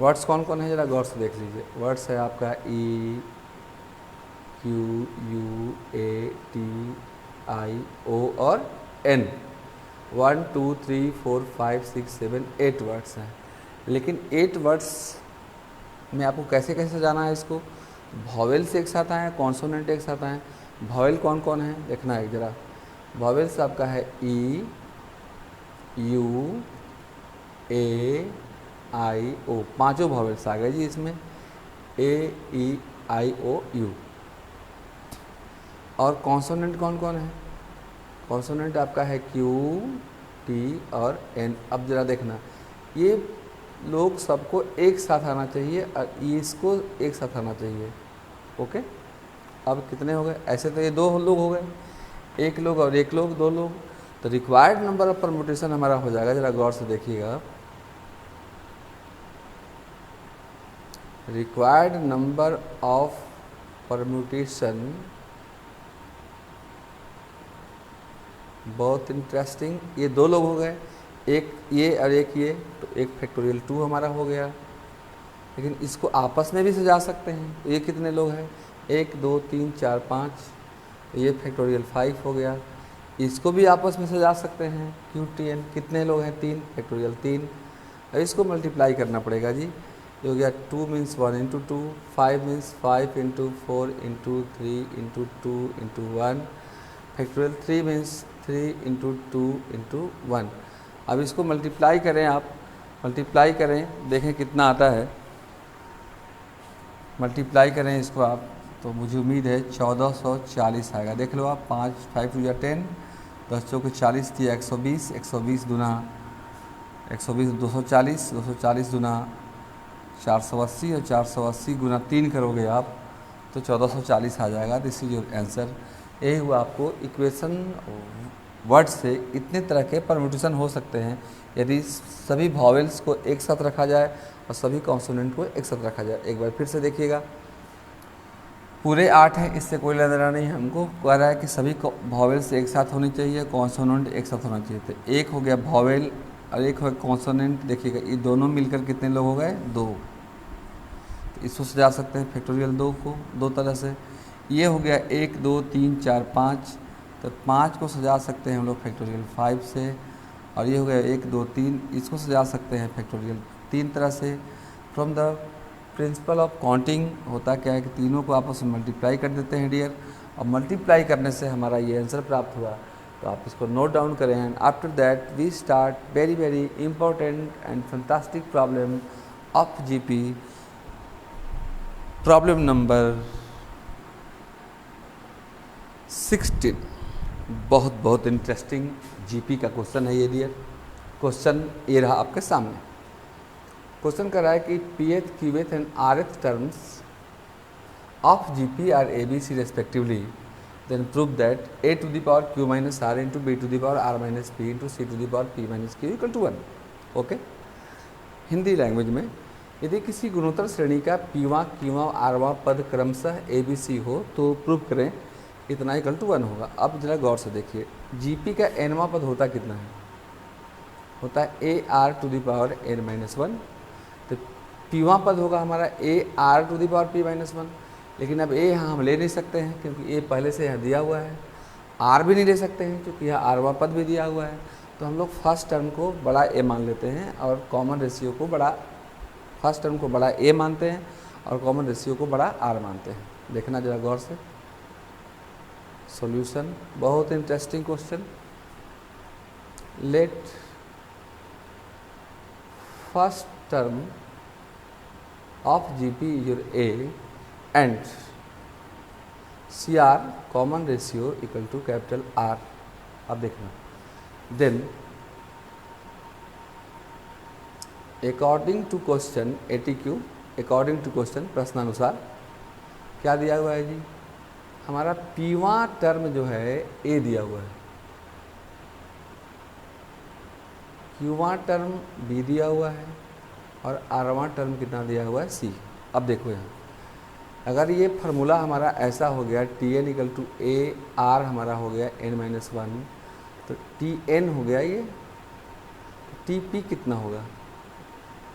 वर्ड्स कौन कौन है ज़रा गौर से देख लीजिए। वर्ड्स है आपका E Q U A T I O और एन। 1 2 3 4 5 6 7 8 वर्ड्स हैं, लेकिन 8 वर्ड्स में आपको कैसे कैसे जाना है इसको। वॉवेल्स एक साथ आए, कॉन्सोनेंट एक साथ आए। वॉवेल कौन कौन है देखना है ज़रा। वॉवेल्स आपका है E U A I O, 5 vowels आ गए जी इसमें, ए ई आई ओ यू। और कॉन्सोनेंट कौन कौन है, कॉन्सोनेंट आपका है क्यू टी और एन। अब ज़रा देखना, ये लोग सबको एक साथ आना चाहिए और इसको एक साथ आना चाहिए। ओके, अब कितने हो गए, ऐसे तो ये 2 लोग हो गए, 1 लोग और 1 लोग 2 लोग, तो रिक्वायर्ड नंबर ऑफ परमुटेशन हमारा हो जाएगा, ज़रा गौर से देखिएगा। रिक्वायर्ड नंबर ऑफ परम्यूटेशन, बहुत इंटरेस्टिंग। ये दो लोग हो गए, एक ये और एक ये, तो एक फैक्टोरियल 2 हमारा हो गया। लेकिन इसको आपस में भी सजा सकते हैं। ये कितने लोग हैं, 1 2 3 4 5, ये फैक्टोरियल 5 हो गया। इसको भी आपस में सजा सकते हैं, QTN कितने लोग हैं, 3, फैक्टोरियल 3। और इसको मल्टीप्लाई करना पड़ेगा जी। ये हो गया 2 means 1 into 2, 5 means 5 into 4 into 3 into 2 into 1, factorial 3 means 3 into 2 into 1। अब इसको मल्टीप्लाई करें, आप मल्टीप्लाई करें, देखें कितना आता है। मल्टीप्लाई करें इसको आप, तो मुझे उम्मीद है 1440 आएगा। देख लो आप, 5 5 2 10, 10 चौके 40 दिया 120, 120 दुना 120 240, 240 दुना 480 और 480 गुना 3 करोगे आप तो 1440 आ जाएगा। This is your answer. यही हुआ आपको इक्वेशन। वर्ड से इतने तरह के परम्यूटेशन हो सकते हैं यदि सभी वॉवेल्स को एक साथ रखा जाए और सभी कॉन्सोनेंट को एक साथ रखा जाए। एक बार फिर से देखिएगा, पूरे 8 हैं, इससे कोई लेना देना नहीं है। हमको कह रहा है कि सभी वॉवेल्स एक साथ होनी चाहिए, कॉन्सोनेंट एक साथ होना चाहिए। तो एक हो गया वॉवेल और एक हो गया कॉन्सोनेंट। देखिएगा ये दोनों मिलकर कितने लोग हो गए, 2। तो इसको सजा सकते हैं फैक्टोरियल 2 को 2 तरह से। ये हो गया 1 2 3 4 5, तो 5 को सजा सकते हैं हम लोग फैक्टोरियल 5 से। और ये हो गया 1 2 3, इसको सजा सकते हैं फैक्टोरियल 3 तरह से। From the principle of counting होता क्या है कि तीनों को आपस में मल्टीप्लाई कर देते हैं डियर, और मल्टीप्लाई करने से हमारा ये आंसर प्राप्त हुआ। तो आप इसको नोट डाउन करें। And after that we start very very important and fantastic problem of GP, problem number 16। बहुत बहुत इंटरेस्टिंग GP का क्वेश्चन है ये डियर। क्वेश्चन ये रहा आपके सामने। क्वेश्चन कर रहा है कि Pth, Qth and Rth terms of GP are ABC respectively, then prove that a to the power q minus r into b to the power r minus p into c to the power p minus q equal to 1। Okay, Hindi language में, यदि किसी गुणोत्तर श्रेणी का pवां, qवां, rवां पद क्रमशः ABC हो तो प्रूव करें इतना इक्वल टू 1 होगा। अब जरा गौर से देखिए, GP का nवां पद होता कितना है, होता है AR to the power n minus 1। तो pवां पद होगा हमारा AR to the power p minus 1। लेकिन अब a यहाँ हम ले नहीं सकते हैं क्योंकि a पहले से यहाँ दिया हुआ है। r भी नहीं ले सकते हैं क्योंकि यहाँ rवां पद भी दिया हुआ है। तो हम लोग फर्स्ट टर्म को बड़ा a मान लेते हैं और कॉमन रेशियो को बड़ा, फर्स्ट टर्म को बड़ा a मानते हैं और कॉमन रेशियो को बड़ा r मानते हैं। देखना जरा गौर से सॉल्यूशन, बहुत interesting question. Let first term of GP is your A and CR common ratio equal to capital R। अब देखना, then according to question ATQ, according to question प्रश्नानुसार क्या दिया हुआ है जी, हमारा pवां टर्म जो है A दिया हुआ है, qवां टर्म B दिया हुआ है और rवां टर्म कितना दिया हुआ है, C। अब देखो यहाँ, अगर ये फार्मूला हमारा ऐसा हो गया Tn इक्वल टू AR हमारा हो गया n माइनस 1, तो Tn हो गया ये, Tp कितना होगा,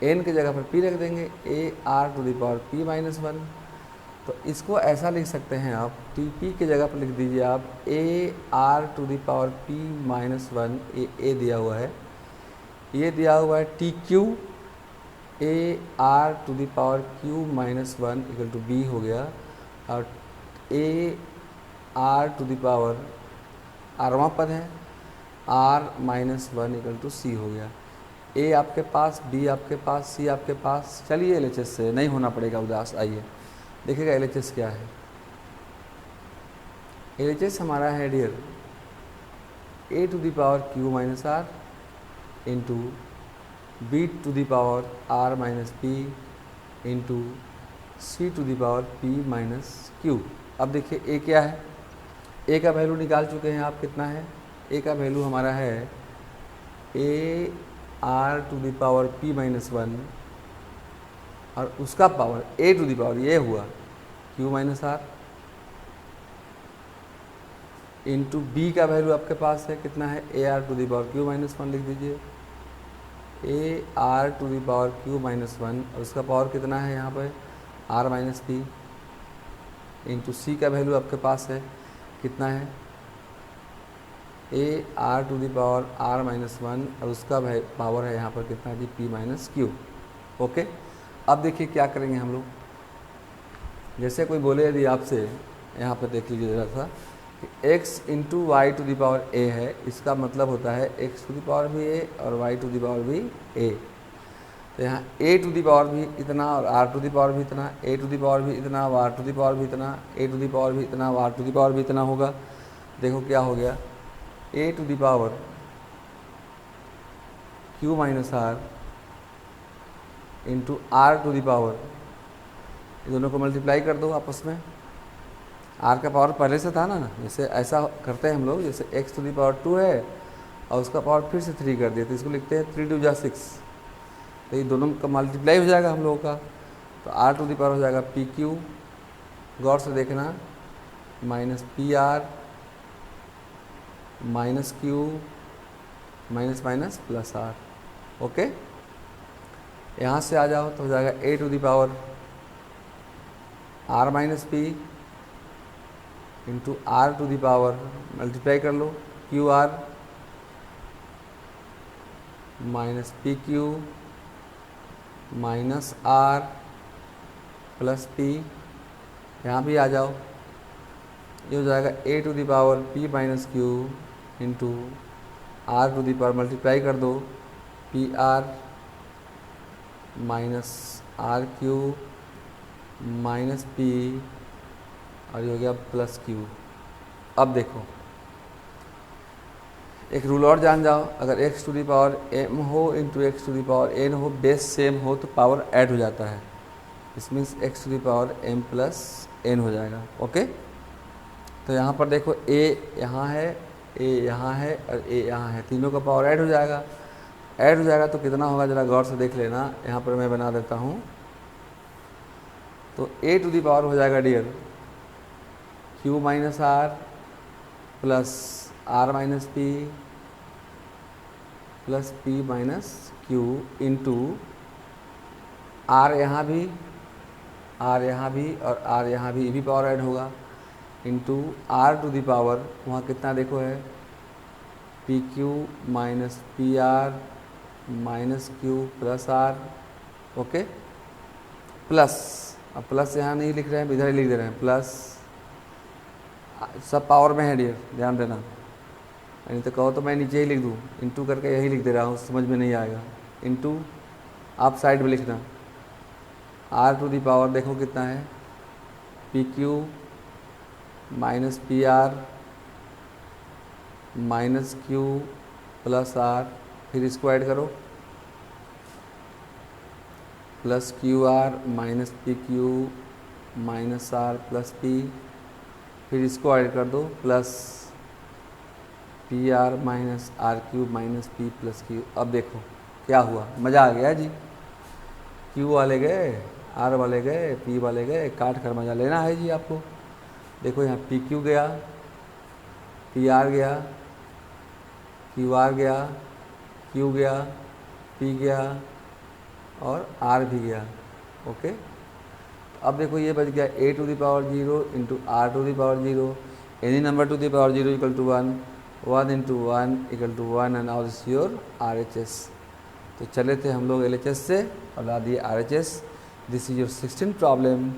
n की जगह पर p रख देंगे, AR to the power p minus 1। तो इसको ऐसा लिख सकते हैं आप, Tp की जगह पर लिख दीजिए आप AR to the power p minus 1, A दिया हुआ है, ये दिया हुआ है TQ AR to the power Q minus 1 equal to B हो गया, और AR टू द पावर rवां पद है R minus 1 equal to C हो गया। A आपके पास, B आपके पास, C आपके पास। चलिए LHS से नहीं होना पड़ेगा उदास। आइए देखिएगा LHS क्या है। LHS हमारा है dear A to the power Q minus R into B to the power R minus P into C to the power P minus Q। अब देखिए A क्या है, A का वैल्यू निकाल चुके हैं आप, कितना है, A का वैल्यू हमारा है AR to the power P minus 1 और उसका power A to the power ये हुआ Q minus R into B का वैल्यू आपके पास है कितना है A R to the power Q minus one लिख दीजिए, A R to the power Q minus one और उसका पावर कितना है यहाँ पर R minus P into C का वैल्यू आपके पास है कितना है A R to the power R minus one और उसका पावर है यहाँ पर कितना जी पी माइनस क्यू। ओके, अब देखिए क्या करेंगे हम लोग, जैसे कोई बोले यदि आपसे यहाँ पर देख लीजिए ज़रा सा कि x into Y to the power A है, इसका मतलब होता है x टू द पावर भी ए और y टू द पावर भी ए। तो यहाँ a टू द पावर भी इतना और r टू द पावर भी इतना, a टू द पावर भी इतना, r टू द पावर भी इतना, a टू द पावर भी इतना, r टू द पावर भी इतना होगा। देखो क्या हो गया, a to the power q minus R into R to the power, ये दोनों को मल्टीप्लाई कर दो आपस में। आर का पावर पहले से था ना, जैसे ऐसा करते हैं हम लोग, जैसे x टू द पावर 2 है और उसका पावर फिर से 3 कर दिया तो इसको लिखते हैं 3 2 जा 6, तो ये दोनों का मल्टीप्लाई हो जाएगा हम लोगों का। तो आर टू द पावर हो जाएगा पी क्यू, गौर से देखना, minus P R minus Q minus minus plus R. Okay, यहाँ से आ जाओ तो हो जाएगा A to the power R minus P into R to the power, multiply कर लो, Q R minus P Q minus R plus P. यहाँ भी आ जाओ, ये हो जाएगा A to the power P minus Q into R to the power, multiply कर दो, P R minus R Q minus P और ये हो गया प्लस क्यू। अब देखो एक रूल और जान जाओ, अगर x to the power m हो into X to the power n हो, बेस सेम हो तो पावर ऐड हो जाता है, इस means x to the power m plus n हो जाएगा। ओके, तो यहाँ पर देखो a यहाँ है, a यहाँ है और a यहाँ है, तीनों का पावर ऐड हो जाएगा। ऐड हो जाएगा तो कितना होगा ज़रा गौर से देख लेना, यहाँ पर मैं बना देता हूँ। तो a टू द पावर हो जाएगा dear q minus R plus R minus P plus P minus Q into R यहाँ भी और आर यहाँ भी, ये भी पावर ऐड होगा, into R to the power वहाँ कितना देखो है P Q minus P R minus Q plus R. Okay, plus, अब प्लस यहाँ नहीं लिख रहे हैं, इधर ही लिख दे रहे हैं, प्लस सब पावर में है डियर, ध्यान देना, नहीं तो कहो तो मैं नीचे ही लिख दूँ, इंटू करके यही लिख दे रहा हूँ, समझ में नहीं आएगा। इंटू आप साइड में लिखना, आर टू द पावर देखो कितना है P Q minus P R minus Q plus R, फिर इसको ऐड करो, plus Q R minus P Q minus R plus P, फिर इसको ऐड कर दो, plus P R minus R Q minus P plus Q. अब देखो क्या हुआ, मज़ा आ गया जी, क्यू वाले गए, आर वाले गए, पी वाले गए, काट कर मज़ा लेना है जी आपको। देखो यहाँ पी क्यू गया, पी आर गया, क्यू आर गया, क्यू गया, पी गया और आर भी गया। ओके, अब देखो ये बच गया A to the power 0 into R to the power 0, any number to the power 0 equal to 1, 1 into 1 equal to 1 and all is your R H S. तो चले थे हम लोग एल एच एस से और ला दिए are H S. This is your 16th problem,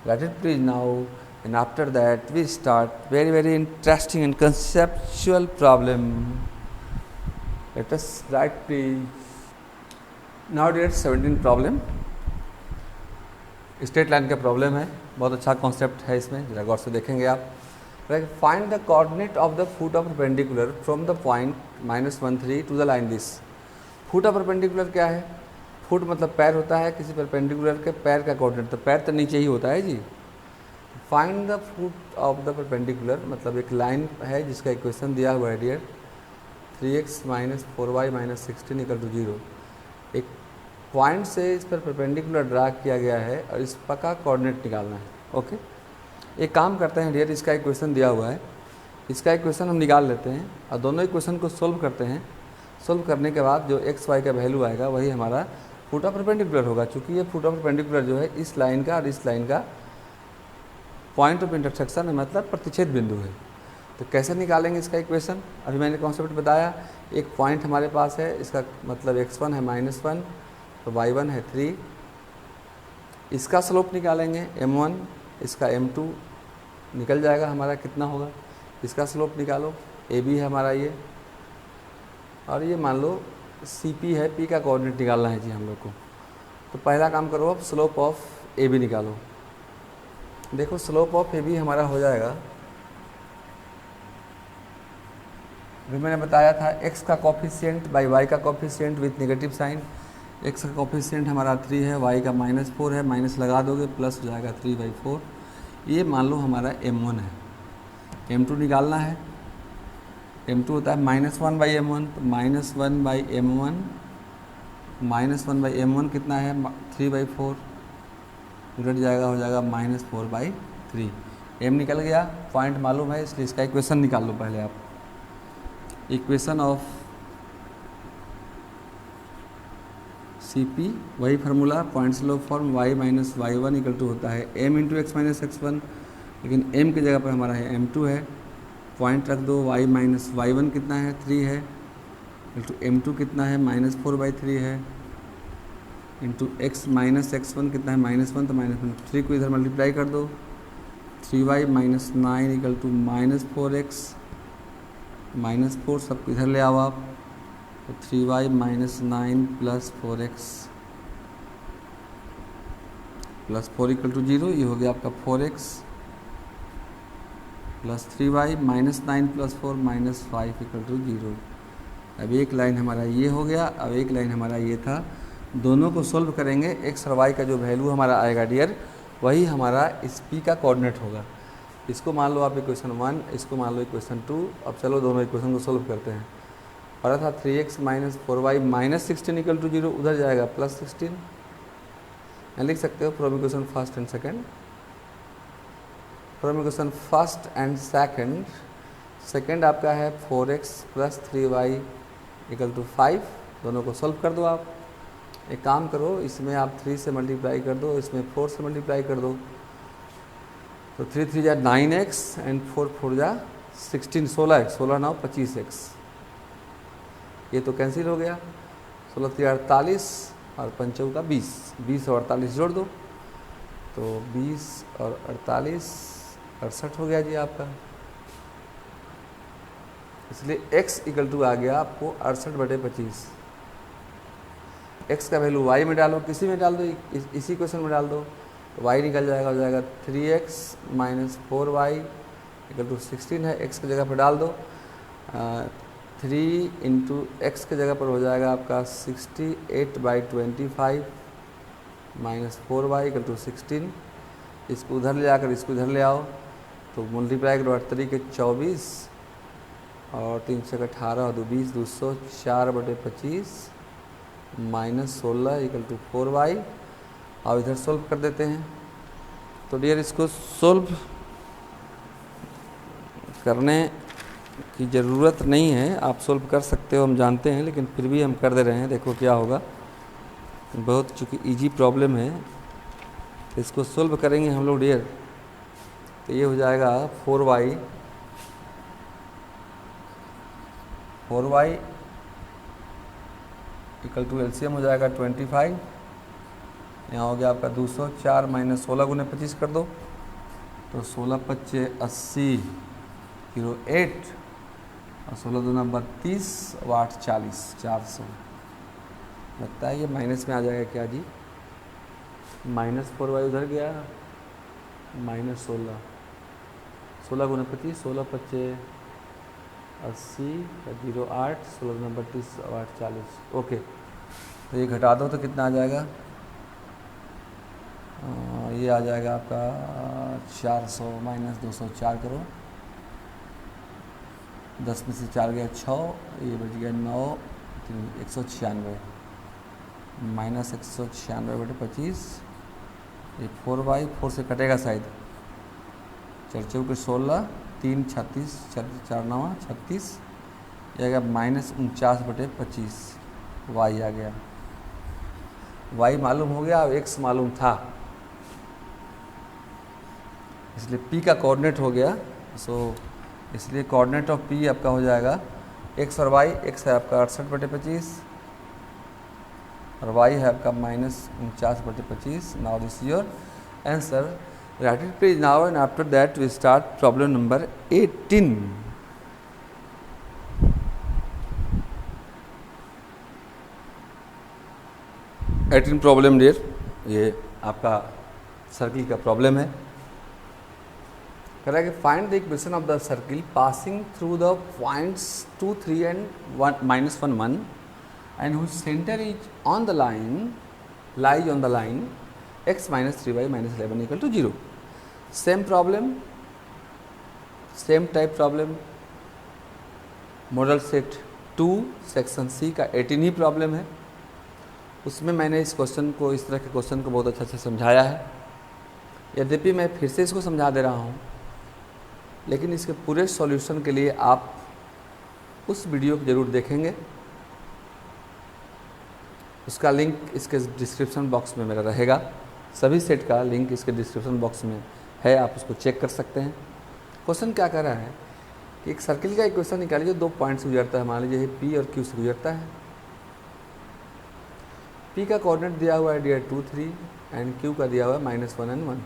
let it please now and after that we start very interesting and conceptual problem. Let us write please. Now dear 17th problem, straight line का problem है, बहुत अच्छा concept है इसमें, जरा गौर से देखेंगे आप। Find the coordinate of the foot of perpendicular from the point -13 to the line this. Foot of perpendicular क्या है, फुट मतलब पैर होता है किसी परपेंडिकुलर के, पैर का कोऑर्डिनेट तो पैर तो नीचे ही होता है जी। Find the foot of the perpendicular मतलब एक लाइन है जिसका इक्वेशन दिया हुआ है डियर 3x - 4y - 16 = 0। एक पॉइंट से इस पर परपेंडिकुलर ड्रा किया गया है और इस पर का कोऑर्डिनेट निकालना है। ओके, एक काम करते हैं डियर, इसका इक्वेशन दिया हुआ है, इसका इक्वेशन हम निकाल लेते हैं और दोनों इक्वेशन को सोल्व करते हैं। सोल्व करने के बाद जो एक्स वाई का वैल्यू आएगा वही हमारा फुट ऑफ परपेंडिकुलर होगा। चूँकि ये फुट ऑफ परपेंडिकुलर जो है इस लाइन का और इस लाइन का पॉइंट ऑफ इंटरसेक्शन है, मतलब प्रतिच्छेद बिंदु है। तो कैसे निकालेंगे इसका इक्वेशन? अभी मैंने कॉन्सेप्ट बताया, एक पॉइंट हमारे पास है, इसका मतलब x1 है -1, तो y1 है 3, इसका स्लोप निकालेंगे m1, इसका m2 निकल जाएगा हमारा, कितना होगा, इसका स्लोप निकालो, AB है हमारा ये, और ये मान लो CP है, P का कोऑर्डिनेट निकालना है जी हम लोग को। तो पहला काम करो, अब स्लोप ऑफ AB निकालो। देखो स्लोप ऑफ AB हमारा हो जाएगा, अभी मैंने बताया था x का कॉफिशिएंट बाई y का coefficient with negative sign. x का कॉफिशिएंट हमारा 3 है, y का -4 है, माइनस लगा दोगे प्लस हो जाएगा 3/4। ये मान लो हमारा m1 है, m2 निकालना है। m2 होता है -1/m1, तो -1/m1, -1/m1 कितना है 3/4, उलट जाएगा, हो जाएगा -4/3। m निकल गया, पॉइंट मालूम है इसलिए इसका इक्वेशन निकाल लो पहले आप। इक्वेशन ऑफ CP वही formula, point slope form, y minus y1 equal to होता है m into X minus x1, लेकिन m की जगह पर हमारा है m2 है, पॉइंट रख दो, y माइनस y1 कितना है 3 है, इंटू m2 कितना है -4/3 है, इंटू x माइनस x1 कितना है -1, तो -1, 3 को इधर मल्टीप्लाई कर दो, 3y minus 9 equal to -4x, -4 सबको इधर ले आओ आप, तो 3y minus 9 plus 4x plus 4 equal to 0, ये हो गया आपका 4x plus 3y minus 9 plus 4 -5 equal to 0। अब एक लाइन हमारा ये हो गया, अब एक लाइन हमारा ये था। दोनों को सोल्व करेंगे, x और y का जो वैल्यू हमारा आएगा डियर, वही हमारा इस P का कोऑर्डिनेट होगा। इसको मान लो आप इक्वेशन 1, इसको मान लो इक्वेशन 2। अब चलो दोनों इक्वेशन को सोल्व करते हैं। और था 3x minus 4y minus 16 equal to 0, उधर जाएगा +16। यहाँ लिख सकते हो from equation first and second, from equation first and second, second आपका है 4x plus 3y equal to 5। दोनों को सोल्व कर दो आप। एक काम करो, इसमें आप 3 से मल्टीप्लाई कर दो, इसमें 4 से मल्टीप्लाई कर दो, तो 3 3 जा 9x एंड 4 4 जा 16, 16x, 16 9 25x, ये तो कैंसिल हो गया। 16 3 48 और 5 का 20, 20 और 48 जोड़ दो, तो 20 और 48 68 हो गया जी आपका। इसलिए x इक्वल टू आ गया आपको 68/25। x का वैल्यू y में डालो, किसी में डाल दो, इसी क्वेश्चन में डाल दो, तो y निकल जाएगा, हो जाएगा 3x minus 4y equal to 16 है, x की जगह पर डाल दो, 3 इंटू एक्स की जगह पर हो जाएगा आपका 68/25 माइनस 4y इक्वल टू 16। इसको उधर ले आकर इसको इधर ले आओ, तो मल्टीप्लाई करो 8 तरीके 24 और 3 से 18 और 2 20, 204/25 माइनस 16 इक्वल टू 4y। और इधर सोल्व कर देते हैं। तो डियर इसको सोल्व करने की ज़रूरत नहीं है, आप सोल्व कर सकते हो, हम जानते हैं, लेकिन फिर भी हम कर दे रहे हैं। देखो क्या होगा, बहुत चूँकि इजी प्रॉब्लम है, तो इसको सोल्व करेंगे हम लोग डियर। तो ये हो जाएगा 4y इक्वल टू एलसीएम हो जाएगा 25। यहाँ हो गया आपका 204 माइनस 16 गुने 25 कर दो, तो 16 × 5 = 80, 08 और 16 दूना 32 और 8 40, 400। लगता है ये माइनस में आ जाएगा क्या जी, -4y उधर गया, -16, 16 गुना 25, 16 × 5 = 80, 08, 16 दूना 32 और 8 40। ओके, तो ये घटा दो तो कितना आ जाएगा, ये आ जाएगा आपका 400 माइनस 204 करो, 10 में से 4 गया 6, ये बच गया 9, 196। -196/25, ये 4y, 4 से कटेगा शायद, 4 चौके 16, 3 36, 4 9 36, ये आ गया -49/25, y आ गया। y मालूम हो गया, अब x मालूम था, इसलिए p का कोऑर्डिनेट हो गया। इसलिए कोऑर्डिनेट ऑफ p आपका हो जाएगा x और y। x है आपका 68/25 और y है आपका -49/25। Now this is your answer. Write it please now and after that we start problem number 18। Problem dear, ये आपका सर्किल का प्रॉब्लम है। कह रहा है कि find the equation of the circle passing through the points 2 3 and -1 1 and whose center is on the line, lies on the line x minus 3y minus 11 equal to 0. Same problem, same type problem, model set 2 section C का 18 ही problem है। उसमें मैंने इस question को, इस तरह के question को बहुत अच्छा से समझाया है। यद्यपि मैं फिर से इसको समझा दे रहा हूँ, लेकिन इसके पूरे सॉल्यूशन के लिए आप उस वीडियो को ज़रूर देखेंगे। उसका लिंक इसके डिस्क्रिप्शन बॉक्स में मेरा रहेगा। सभी सेट का लिंक इसके डिस्क्रिप्शन बॉक्स में है, आप उसको चेक कर सकते हैं। क्वेश्चन क्या कह रहा है कि एक सर्किल का इक्वेशन निकालिए, 2 पॉइंट से गुजरता है। मान लीजिए P और Q से गुजरता है। P का कोऑर्डिनेट दिया हुआ है डियर 2 3 एंड Q का दिया हुआ है -1 and 1,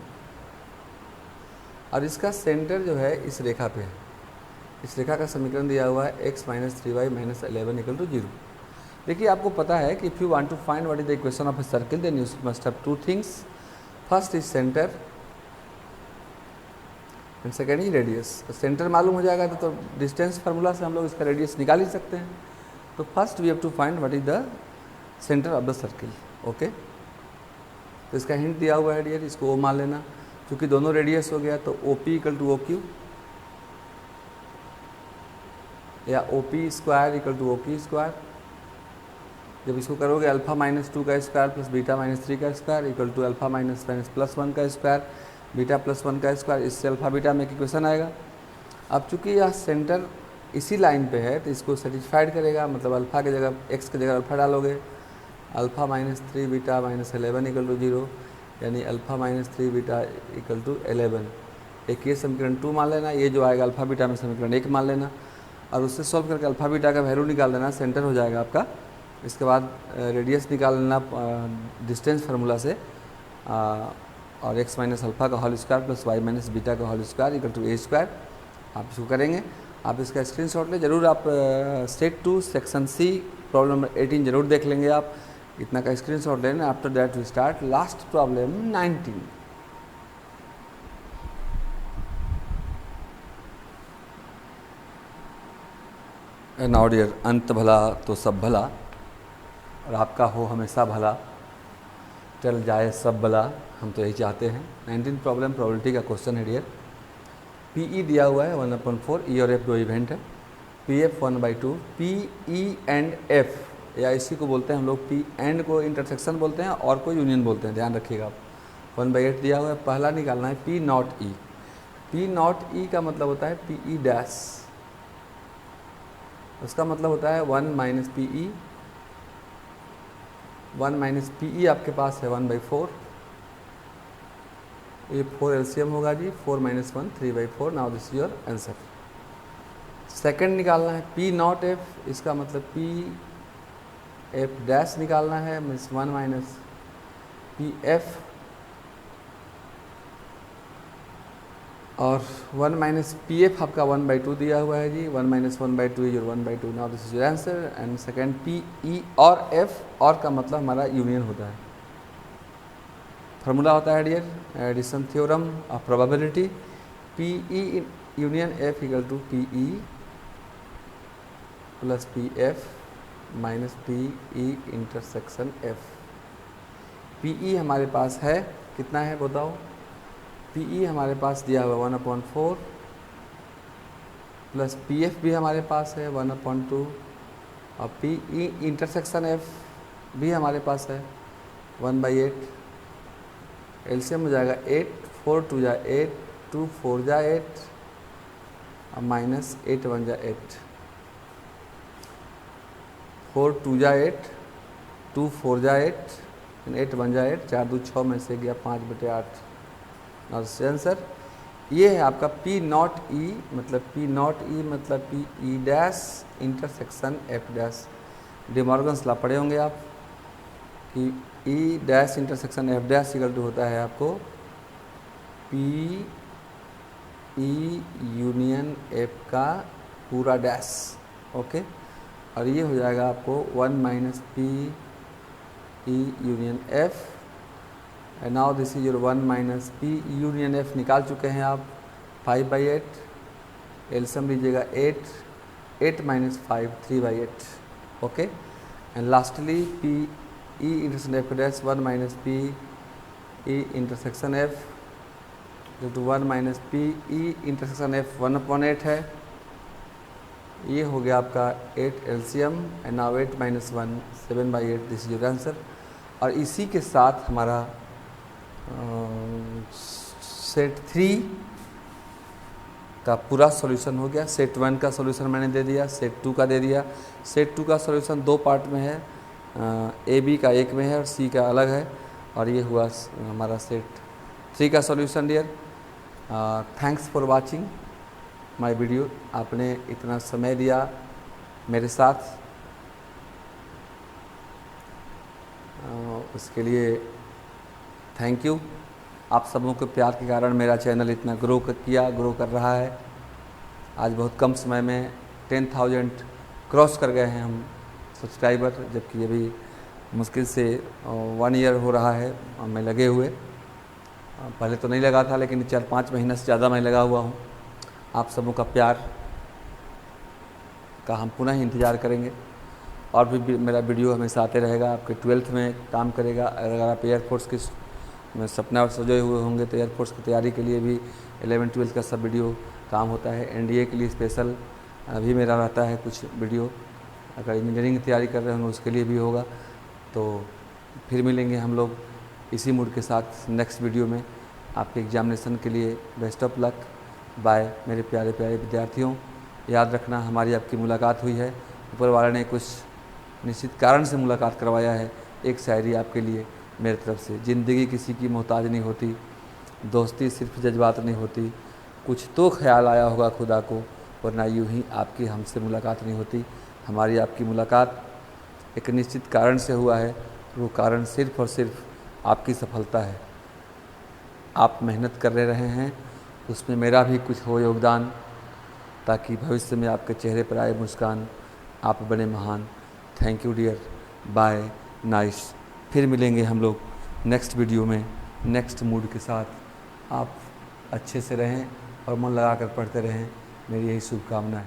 और इसका सेंटर जो है इस रेखा पे है। इस रेखा का समीकरण दिया हुआ है x minus 3y minus 11 equal to 0। देखिए, आपको पता है कि if you want to find what is the equation of a circle then you must have 2 things. First is centre and second is radius. Centre मालूम हो जाएगा तो distance formula से हम लोग इसका रेडियस निकाल ही सकते हैं। तो first we have to find what is the centre of the circle. Okay, तो इसका हिंट दिया हुआ है डियर, इसको ओ मान लेना। क्योंकि दोनों रेडियस हो गया तो OP इक्वल टू OQ या OP square equal to OQ square. जब इसको करोगे अल्फा -2 का स्क्वायर प्लस बीटा -3 का स्क्वायर इक्वल टू अल्फा +1 का स्क्वायर बीटा +1 का स्क्वायर, इससे अल्फा बीटा में एक इक्वेशन आएगा। अब चूंकि यह सेंटर इसी लाइन पे है तो इसको सेटिस्फाइड करेगा, मतलब अल्फा की जगह x की जगह अल्फा डालोगे, अल्फा -3 बीटा -11 इक्वल टू 0, यानी अल्फा -3 बीटा इक्वल टू 11। एक ये समीकरण 2 मान लेना, ये जो आएगा अल्फा बीटा में समीकरण 1 मान लेना, और उससे सॉल्व करके अल्फा बीटा का वैल्यू निकाल देना, सेंटर हो जाएगा आपका। इसके बाद रेडियस निकाल लेना डिस्टेंस फार्मूला से, और x माइनस अल्फा का whole square plus y minus beta का whole square equal to a square. आप इसको करेंगे, आप इसका स्क्रीनशॉट ले जरूर। आप set 2 section C problem number 18 जरूर देख लेंगे। आप इतना का स्क्रीनशॉट लेना। After that we start last problem 19। Now dear, अंत भला तो सब भला, और आपका हो हमेशा भला, टल जाए सब भला, हम तो यही चाहते हैं। 19 प्रॉब्लम प्रोबेबिलिटी का क्वेश्चन है डियर। PE दिया हुआ है 1/4, E और F 2 इवेंट है। PF 1/2, PE एंड F, या इसी को बोलते हैं हम लोग, P एंड को इंटरसेक्शन बोलते हैं और को यूनियन बोलते हैं, ध्यान रखिएगा आप। 1/8 दिया हुआ है। पहला निकालना है P not E। P not E का मतलब होता है PE डैश, उसका मतलब होता है 1 माइनस PE। 1 माइनस PE आपके पास है 1/4, ये 4 एलसीएम होगा जी, 4 minus 1 3/4। Now this is your answer. Second निकालना है P नॉट F, इसका मतलब P F डैश निकालना है, मीन्स 1 माइनस PF, और 1 माइनस PF आपका 1/2 दिया हुआ है जी। 1 minus 1/2 is 1/2। Now this is your answer. And second PE और F, और का मतलब हमारा यूनियन होता है। फार्मूला होता है dear, addition theorem of probability, PE union F equal to PE plus PF minus PE intersection F। PE हमारे पास है, कितना है बताओ? PE हमारे पास दिया हुआ 1/4 प्लस PF भी हमारे पास है 1/2, और PE इंटरसेक्शन F भी हमारे पास है 1/8, एलसीएम हो जाएगा 8, 4 2 जा 8, 2 4 जा 8 और माइनस 8 1 जा 8, 4 2 जा 8, 2 4 जा 8, 8 1 जा 8, 4 2 6 में से गया 5/8 और आंसर ये है आपका P नॉट ई, मतलब P नॉट ई मतलब P E dash intersection F dash. De Morgan's law पढ़े होंगे आप कि E dash intersection F dash equal to होता है आपको पी ई यूनियन एफ का पूरा डैश, ओके। और ये हो जाएगा आपको 1 minus P E union F, and now this is your 1 minus P union F निकाल चुके हैं आप 5/8, एलसीएम लीजिएगा 8, 8 minus 5 3/8, okay. And lastly P E intersection F dash 1 minus P E intersection F जो to 1 minus P E intersection F 1/8 है। ये हो गया आपका 8 LCM and now 8 minus 1 7/8, this is your answer. और इसी के साथ हमारा सेट 3 का पूरा सॉल्यूशन हो गया। सेट 1 का सॉल्यूशन मैंने दे दिया, सेट 2 का दे दिया। सेट 2 का सॉल्यूशन 2 पार्ट में है, ए बी का एक में है और सी का अलग है। और ये हुआ हमारा सेट 3 का solution dear. Thanks for watching my video. आपने इतना समय दिया मेरे साथ, उसके लिए थैंक यू। आप सबों के प्यार के कारण मेरा चैनल इतना ग्रो कर रहा है। आज बहुत कम समय में 10,000 क्रॉस कर गए हैं हम सब्सक्राइबर, जबकि अभी मुश्किल से 1 ईयर हो रहा है मैं लगे हुए। पहले तो नहीं लगा था, लेकिन 4-5 महीना से ज़्यादा मैं लगा हुआ हूँ। आप सबों का प्यार का हम पुनः इंतज़ार करेंगे और भी मेरा वीडियो हमेशा आते रहेगा। आपके 12th में काम करेगा। अगर आप एयरफोर्स की सपना सजोए हुए होंगे तो एयरफोर्स की तैयारी के लिए भी 11th 12th का सब वीडियो काम होता है। एनडीए के लिए स्पेशल अभी मेरा रहता है कुछ वीडियो। अगर इंजीनियरिंग की तैयारी कर रहे होंगे उसके लिए भी होगा। तो फिर मिलेंगे हम लोग इसी मूड के साथ नेक्स्ट वीडियो में। आपके एग्जामिनेशन के लिए बेस्ट ऑफ लक। बाय मेरे प्यारे प्यारे विद्यार्थियों। याद रखना हमारी आपकी मुलाकात हुई है, ऊपर वाले ने कुछ निश्चित कारण से मुलाकात करवाया है। एक शायरी आपके लिए मेरी तरफ से। ज़िंदगी किसी की मोहताज नहीं होती, दोस्ती सिर्फ जज्बात नहीं होती, कुछ तो ख्याल आया होगा खुदा को, वरना यूं ही आपकी हमसे मुलाकात नहीं होती। हमारी आपकी मुलाकात एक निश्चित कारण से हुआ है, वो कारण सिर्फ और सिर्फ आपकी सफलता है। आप मेहनत कर रहे हैं, उसमें मेरा भी कुछ हो योगदान, ताकि भविष्य में आपके चेहरे पर आए मुस्कान। आप बने महान। Thank you dear. Bye, nice. फिर मिलेंगे हम लोग नेक्स्ट वीडियो में नेक्स्ट मूड के साथ। आप अच्छे से रहें और मन लगा कर पढ़ते रहें, मेरी यही शुभकामना है।